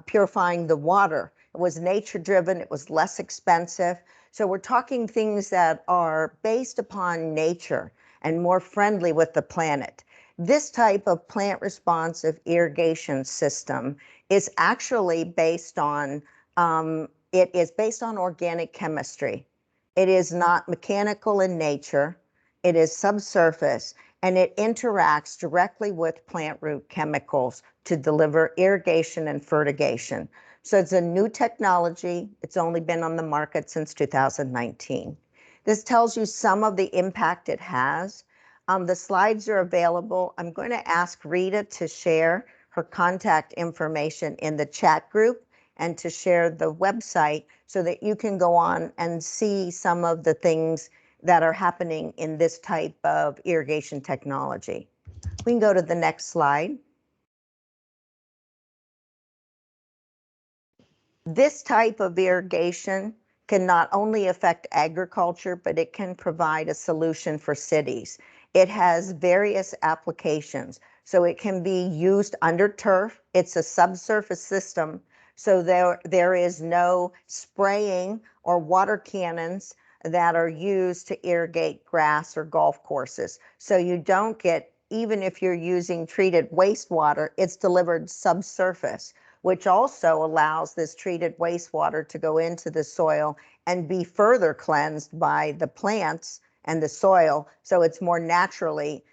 S8: purifying the water, it was nature-driven, it was less expensive. So we're talking things that are based upon nature and more friendly with the planet. This type of plant-responsive irrigation system is actually based on, it is based on organic chemistry. It is not mechanical in nature. It is subsurface, and it interacts directly with plant root chemicals to deliver irrigation and fertigation. So it's a new technology. It's only been on the market since 2019. This tells you some of the impact it has. The slides are available. I'm going to ask Rita to share her contact information in the chat group and to share the website so that you can go on and see some of the things that are happening in this type of irrigation technology. We can go to the next slide. This type of irrigation can not only affect agriculture, but it can provide a solution for cities. It has various applications. So it can be used under turf. It's a subsurface system. So there is no spraying or water cannons that are used to irrigate grass or golf courses. So you don't get, even if you're using treated wastewater, it's delivered subsurface, which also allows this treated wastewater to go into the soil and be further cleansed by the plants and the soil. So it's more naturally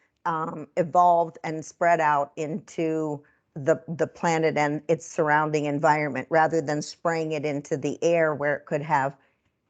S8: evolved and spread out into the planet and its surrounding environment, rather than spraying it into the air where it could have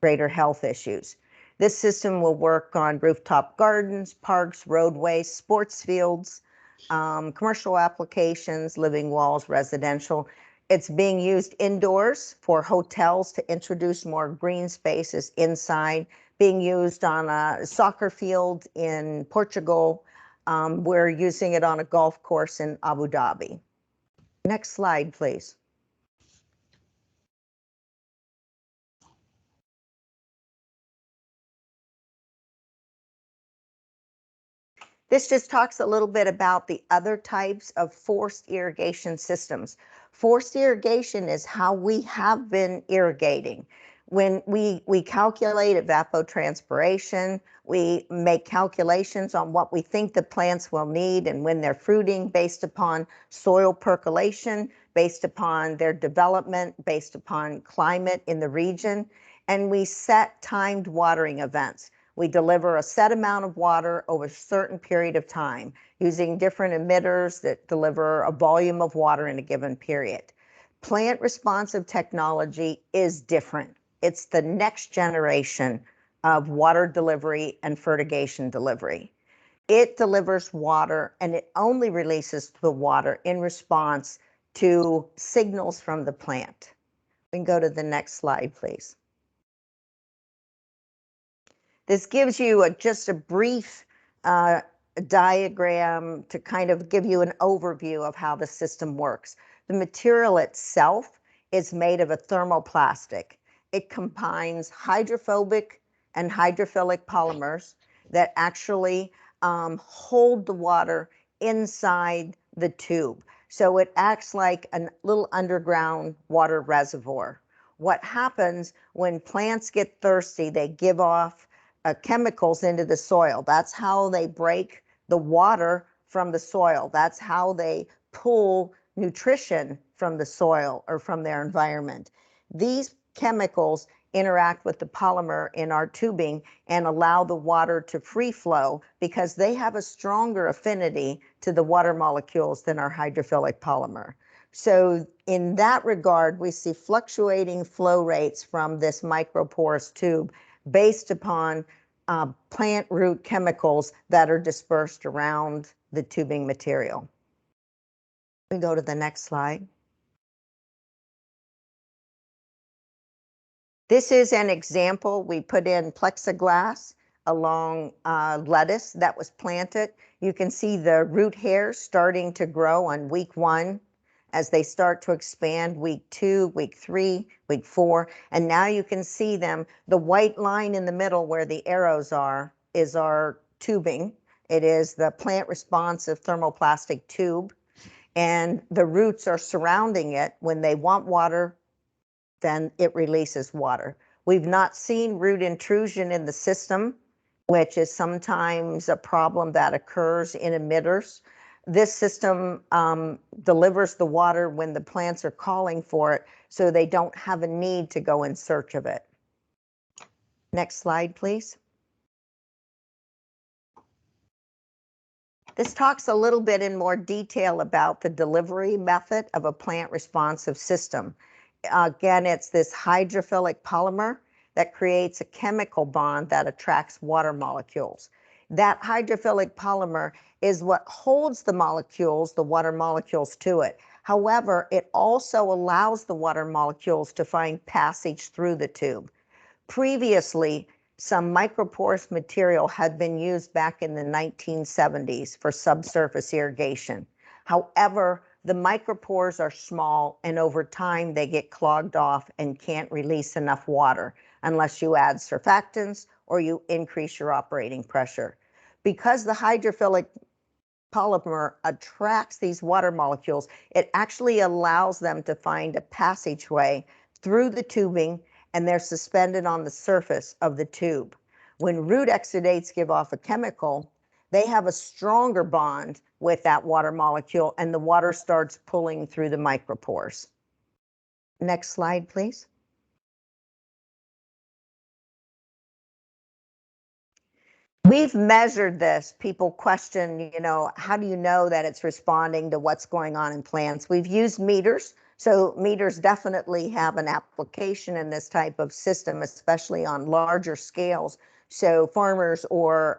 S8: greater health issues. This system will work on rooftop gardens, parks, roadways, sports fields, commercial applications, living walls, residential. It's being used indoors for hotels to introduce more green spaces inside, being used on a soccer field in Portugal. We're using it on a golf course in Abu Dhabi. Next slide, please. This just talks a little bit about the other types of forced irrigation systems. Forced irrigation is how we have been irrigating. When we calculate evapotranspiration, we make calculations on what we think the plants will need and when they're fruiting, based upon soil percolation, based upon their development, based upon climate in the region, and we set timed watering events. We deliver a set amount of water over a certain period of time using different emitters that deliver a volume of water in a given period. Plant responsive technology is different. It's the next generation of water delivery and fertigation delivery. It delivers water, and it only releases the water in response to signals from the plant. We can go to the next slide, please. This gives you just a brief diagram to kind of give you an overview of how the system works. The material itself is made of a thermoplastic. It combines hydrophobic and hydrophilic polymers that actually hold the water inside the tube. So it acts like a little underground water reservoir. What happens when plants get thirsty, they give off chemicals into the soil. That's how they break the water from the soil. That's how they pull nutrition from the soil or from their environment. These chemicals interact with the polymer in our tubing and allow the water to free flow because they have a stronger affinity to the water molecules than our hydrophilic polymer. So in that regard, we see fluctuating flow rates from this microporous tube based upon plant root chemicals that are dispersed around the tubing material. We go to the next slide. This is an example. We put in plexiglass along lettuce that was planted. You can see the root hairs starting to grow on week 1. As they start to expand, week 2, week 3, week 4, and now you can see them. The white line in the middle where the arrows are is our tubing. It is the plant responsive thermoplastic tube, and the roots are surrounding it. When they want water, then it releases water. We've not seen root intrusion in the system, which is sometimes a problem that occurs in emitters. This system delivers the water when the plants are calling for it, so they don't have a need to go in search of it. Next slide, please. This talks a little bit in more detail about the delivery method of a plant responsive system. Again, it's this hydrophilic polymer that creates a chemical bond that attracts water molecules. That hydrophilic polymer is what holds the molecules, the water molecules, to it. However, it also allows the water molecules to find passage through the tube. Previously, some microporous material had been used back in the 1970s for subsurface irrigation. However, the micropores are small, and over time they get clogged off and can't release enough water unless you add surfactants or you increase your operating pressure. Because the hydrophilic polymer attracts these water molecules, it actually allows them to find a passageway through the tubing, and they're suspended on the surface of the tube. When root exudates give off a chemical, they have a stronger bond with that water molecule, and the water starts pulling through the micropores. Next slide, please. We've measured this. People question, how do you know that it's responding to what's going on in plants? We've used meters. So meters definitely have an application in this type of system, especially on larger scales. So farmers or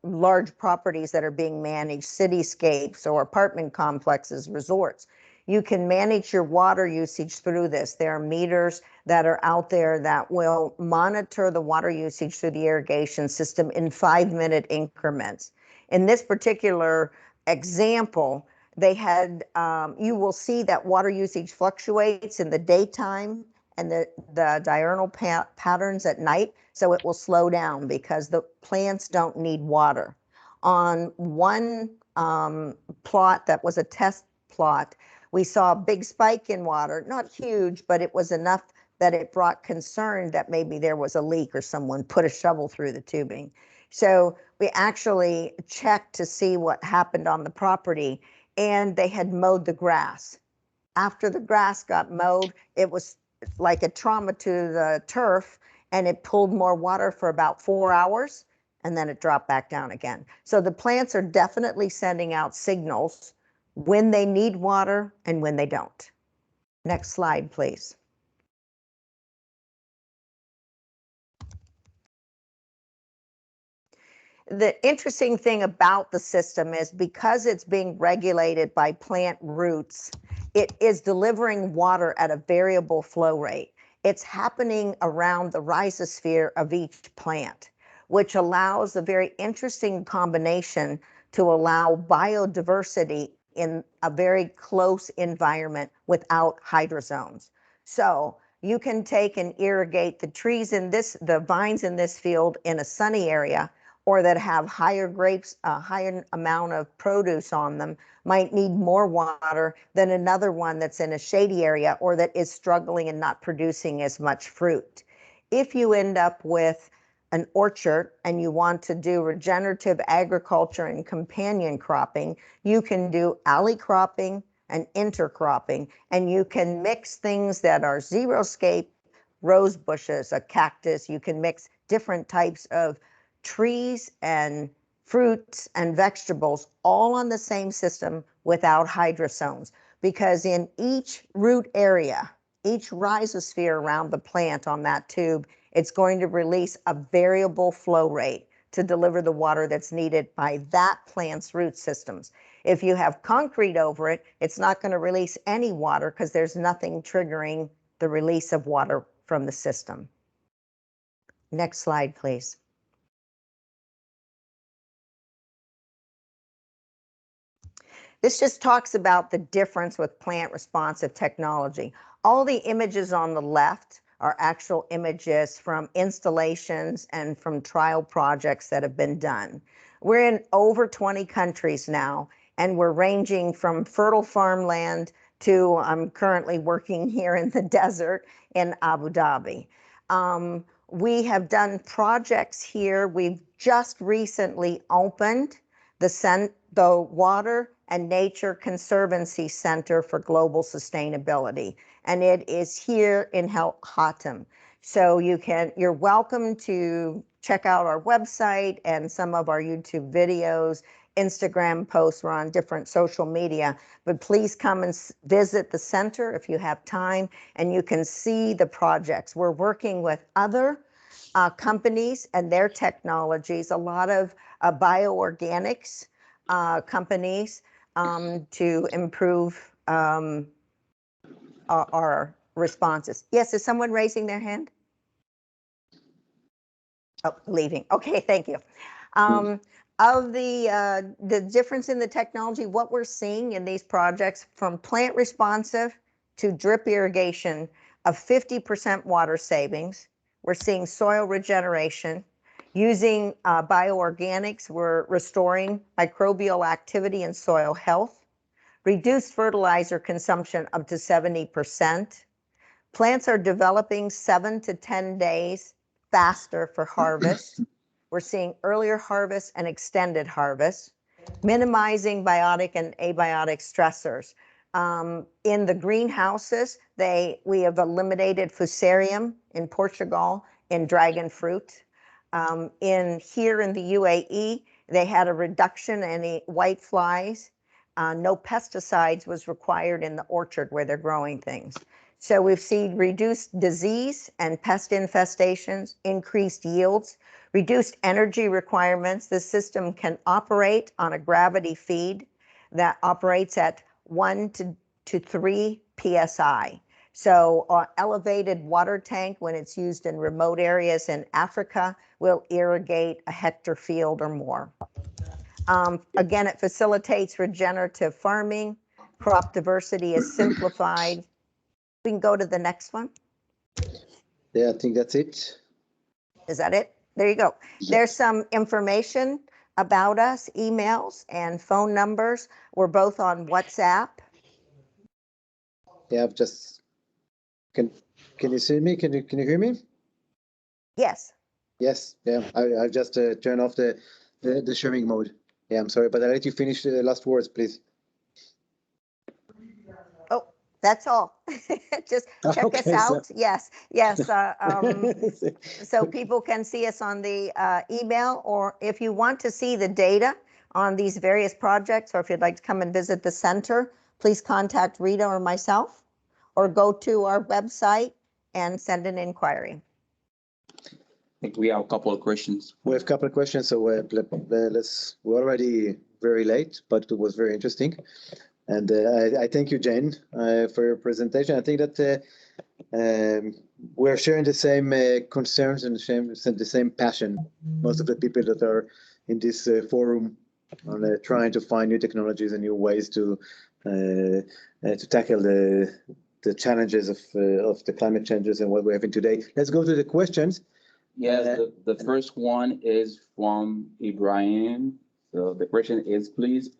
S8: large properties that are being managed, cityscapes or apartment complexes, resorts. You can manage your water usage through this. There are meters that are out there that will monitor the water usage through the irrigation system in 5-minute increments. In this particular example, they had, you will see that water usage fluctuates in the daytime and the diurnal patterns at night. So it will slow down because the plants don't need water. On one plot that was a test plot, we saw a big spike in water, not huge, but it was enough that it brought concern that maybe there was a leak or someone put a shovel through the tubing. So we actually checked to see what happened on the property, and they had mowed the grass. After the grass got mowed, it was like a trauma to the turf, and it pulled more water for about 4 hours, and then it dropped back down again. So the plants are definitely sending out signals when they need water and when they don't. Next slide, please. The interesting thing about the system is because it's being regulated by plant roots, it is delivering water at a variable flow rate. It's happening around the rhizosphere of each plant, which allows a very interesting combination to allow biodiversity in a very close environment without hydrozones. So you can take and irrigate the trees in this, the vines in this field in a sunny area, or that have higher grapes, a higher amount of produce on them, might need more water than another one that's in a shady area or that is struggling and not producing as much fruit. If you end up with an orchard and you want to do regenerative agriculture and companion cropping, you can do alley cropping and intercropping, and you can mix things that are xeriscape, rose bushes, a cactus. You can mix different types of trees and fruits and vegetables all on the same system without hydrozones, because in each root area, each rhizosphere around the plant on that tube, it's going to release a variable flow rate to deliver the water that's needed by that plant's root systems. If you have concrete over it, it's not going to release any water because there's nothing triggering the release of water from the system. Next slide, please. This just talks about the difference with plant responsive technology. All the images on the left are actual images from installations and from trial projects that have been done. We're in over 20 countries now, and we're ranging from fertile farmland to I'm currently working here in the desert in Abu Dhabi. We have done projects here. We've just recently opened the Water and Nature Conservancy Center for Global Sustainability, and it is here in Hatem. So you're welcome to check out our website and some of our YouTube videos, Instagram posts. We're on different social media, but please come and visit the center if you have time, and you can see the projects. We're working with other companies and their technologies, a lot of bioorganics companies to improve our responses. Yes, is someone raising their hand? Oh, leaving. Okay, thank you. Of the difference in the technology, what we're seeing in these projects, from plant responsive to drip irrigation, of 50% water savings. We're seeing soil regeneration. Using bioorganics, we're restoring microbial activity and soil health. Reduced fertilizer consumption up to 70%. Plants are developing 7 to 10 days faster for harvest. We're seeing earlier harvest and extended harvest, minimizing biotic and abiotic stressors. In the greenhouses, we have eliminated fusarium in Portugal in dragon fruit. Here in the UAE, they had a reduction in the white flies. No pesticides was required in the orchard where they're growing things. So we've seen reduced disease and pest infestations, increased yields, reduced energy requirements. The system can operate on a gravity feed that operates at 1 to 3 psi. So elevated water tank, when it's used in remote areas in Africa, will irrigate a hectare field or more. Again, it facilitates regenerative farming. Crop diversity is simplified. We can go to the next one.
S1: Yeah, I think that's it.
S8: Is that it? There you go.
S1: Yeah.
S8: There's some information about us, emails and phone numbers. We're both on WhatsApp.
S1: Yeah, I've just, can you see me? Can you hear me?
S8: Yes.
S1: Yes, yeah, I just turn off the sharing mode. Yeah, I'm sorry, but I'll let you finish the last words, please.
S8: Oh, that's all. Just check us
S1: Okay,
S8: out.
S1: so-
S8: Yes. So people can see us on the email, or if you want to see the data on these various projects, or if you'd like to come and visit the center, please contact Rita or myself, or go to our website and send an inquiry.
S6: I think we have a couple of questions.
S1: We have a couple of questions, so we're already very late, but it was very interesting. And I thank you, Jane, for your presentation. I think that we're sharing the same concerns and the same passion. Most of the people that are in this forum are trying to find new technologies and new ways to tackle the challenges of the climate changes and what we're having today. Let's go to the questions.
S6: Yes, the first one is from Ibrahim. So the question is, please,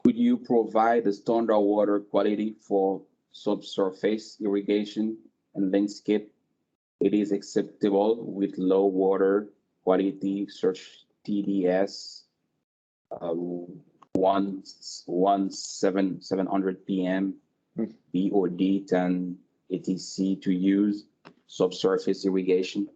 S6: could you provide the standard water quality for subsurface irrigation and landscape? It is acceptable with low water quality, search TDS 700 PM, BOD 10 ATC to use subsurface irrigation.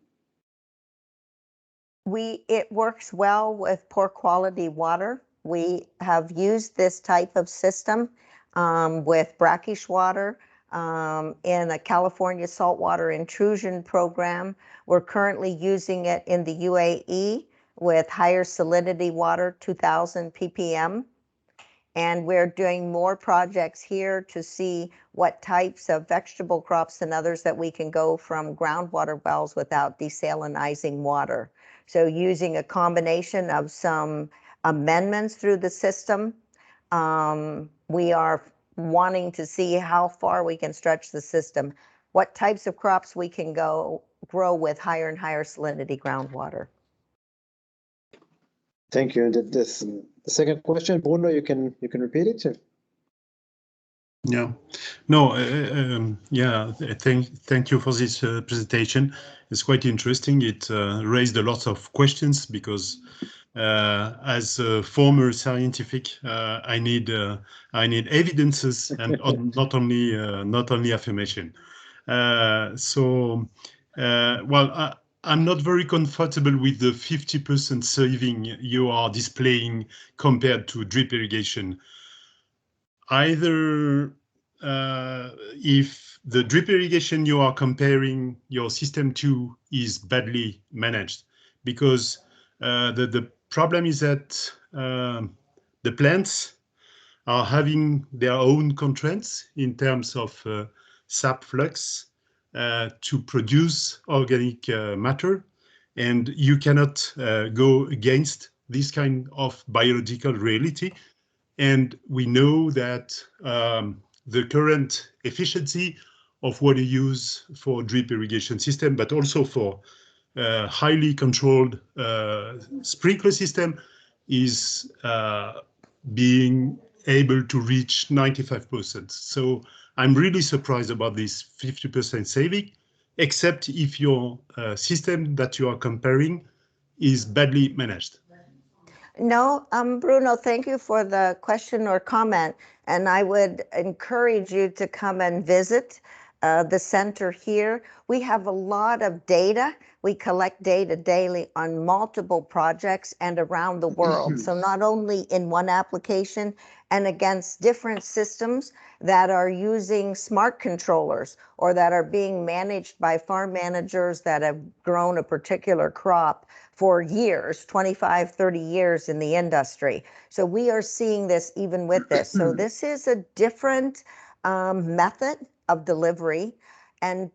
S8: It works well with poor quality water. We have used this type of system with brackish water in a California saltwater intrusion program. We're currently using it in the UAE with higher salinity water, 2000 ppm. And we're doing more projects here to see what types of vegetable crops and others that we can go from groundwater wells without desalinizing water. So using a combination of some amendments through the system, we are wanting to see how far we can stretch the system, what types of crops we can grow with higher and higher salinity groundwater.
S1: Thank you. And the second question, Bruno, you can repeat it.
S4: Yeah, no, yeah, thank you for this presentation. It's quite interesting. It raised a lot of questions because as a former scientific, I need evidences and not only affirmation. So Well, I'm not very comfortable with the 50% saving you are displaying compared to drip irrigation. Either if the drip irrigation you are comparing your system to is badly managed, because the problem is that the plants are having their own constraints in terms of sap flux to produce organic matter, and you cannot go against this kind of biological reality. And we know that the current efficiency of water use for drip irrigation system, but also for highly controlled sprinkler system, is being able to reach 95%. So I'm really surprised about this 50% saving, except if your system that you are comparing is badly managed.
S8: No, Bruno, thank you for the question or comment. And I would encourage you to come and visit the center here. We have a lot of data. We collect data daily on multiple projects and around the world. So not only in one application and against different systems that are using smart controllers or that are being managed by farm managers that have grown a particular crop for years, 25, 30 years in the industry. So we are seeing this even with this. So this is a different method of delivery, and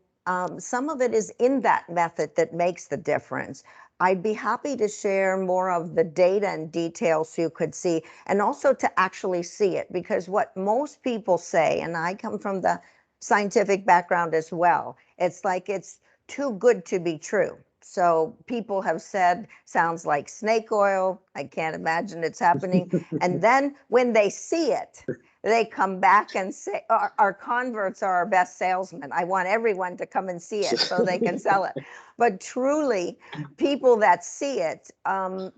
S8: some of it is in that method that makes the difference. I'd be happy to share more of the data and details so you could see, and also to actually see it, because what most people say, and I come from the scientific background as well, it's like it's too good to be true. So people have said, sounds like snake oil. I can't imagine it's happening. And then when they see it, they come back and say, our converts are our best salesmen. I want everyone to come and see it so they can sell it. But truly, people that see it,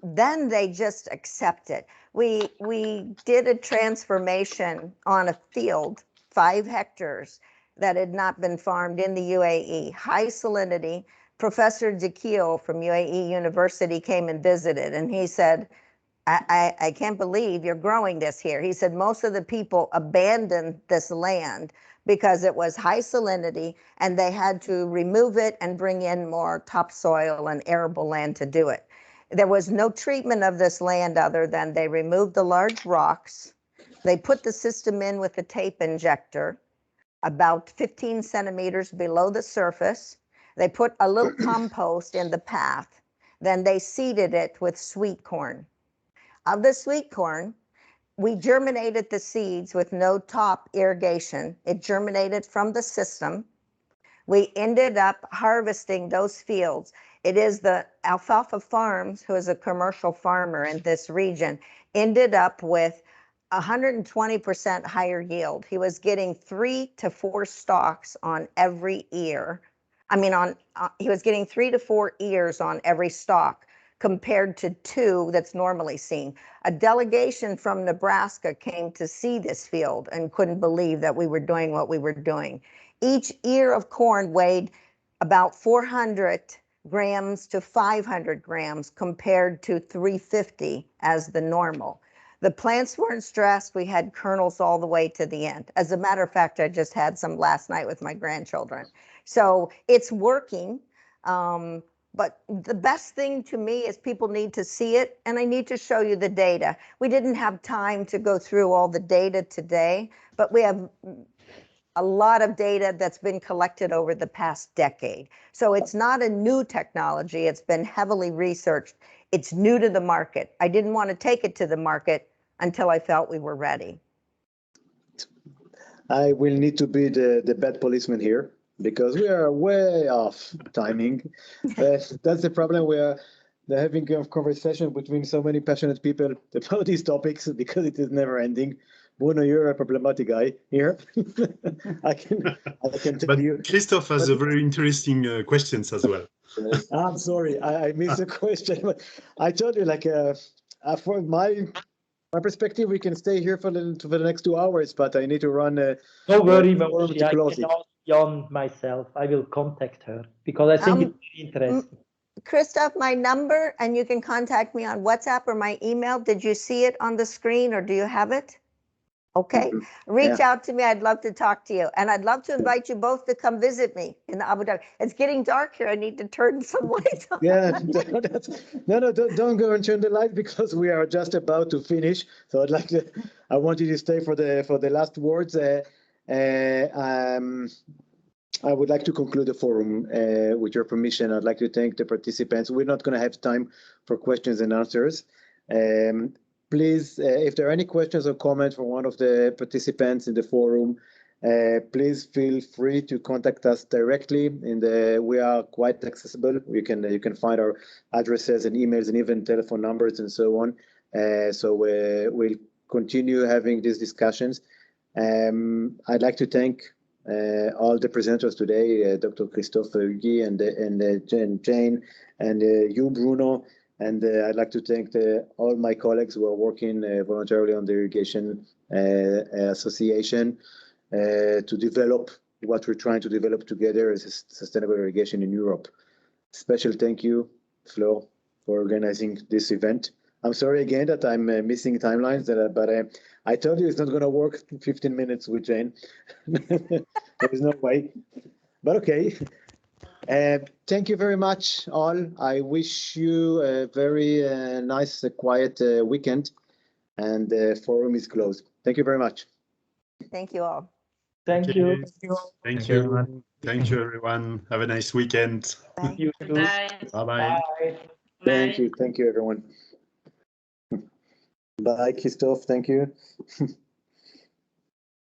S8: then they just accept it. We did a transformation on a field, 5 hectares, that had not been farmed in the UAE, high salinity. Professor Dekil from UAE University came and visited, and he said, I can't believe you're growing this here. He said most of the people abandoned this land because it was high salinity and they had to remove it and bring in more topsoil and arable land to do it. There was no treatment of this land other than they removed the large rocks. They put the system in with a tape injector about 15 centimeters below the surface. They put a little compost in the path. Then they seeded it with sweet corn. Of the sweet corn, we germinated the seeds with no top irrigation. It germinated from the system. We ended up harvesting those fields. It is the Alfalfa Farms, who is a commercial farmer in this region, ended up with 120% higher yield. He was getting 3 to 4 stalks on every ear. I mean, he was getting 3 to 4 ears on every stalk compared to 2 that's normally seen. A delegation from Nebraska came to see this field and couldn't believe that we were doing what we were doing. Each ear of corn weighed about 400 grams to 500 grams compared to 350 as the normal. The plants weren't stressed. We had kernels all the way to the end. As a matter of fact, I just had some last night with my grandchildren. So it's working. But the best thing to me is people need to see it, and I need to show you the data. We didn't have time to go through all the data today, but we have a lot of data that's been collected over the past decade. So it's not a new technology. It's been heavily researched. It's new to the market. I didn't want to take it to the market until I felt we were ready.
S1: I will need to be the bad policeman here, because we are way off timing. That's the problem. We are having a conversation between so many passionate people about these topics, because it is never ending. Bruno, you're a problematic guy here. I can tell you.
S4: Christophe has a very interesting questions as well.
S1: I'm sorry, I missed the question. I told you, like, from my my perspective, we can stay here for the next 2 hours, but I need to run.
S5: Don't worry,
S1: to close it.
S5: Jan myself. I will contact her because I think it's very interesting.
S8: Christoph, my number, and you can contact me on WhatsApp or my email. Did you see it on the screen or do you have it? Okay, reach out to me. I'd love to talk to you. And I'd love to invite you both to come visit me in Abu Dhabi. It's getting dark here. I need to turn some lights on.
S1: Yeah, no, don't go and turn the light because we are just about to finish. So I want you to stay for the last words. I would like to conclude the forum with your permission. I'd like to thank the participants. We're not going to have time for questions and answers. Please, if there are any questions or comments from one of the participants in the forum, please feel free to contact us directly. We are quite accessible. You can find our addresses and emails and even telephone numbers and so on. So we'll continue having these discussions. I'd like to thank all the presenters today, Dr. Christophe Huguy and Jane, and you, Bruno. And I'd like to thank all my colleagues who are working voluntarily on the Irrigation Association to develop what we're trying to develop together as sustainable irrigation in Europe. Special thank you, Flo, for organizing this event. I'm sorry again that I'm missing timelines, but I told you it's not going to work 15 minutes with Jane. There is no way. But okay. Thank you very much, all. I wish you a very nice, quiet weekend. And the forum is closed. Thank you very much.
S8: Thank you all.
S5: Thank you.
S4: Thank you. Thank you, everyone. Have a nice weekend.
S8: Bye.
S5: You too.
S2: Bye.
S4: Bye-bye.
S5: Bye.
S1: Thank you. Thank you, everyone. Bye, Christophe. Thank you.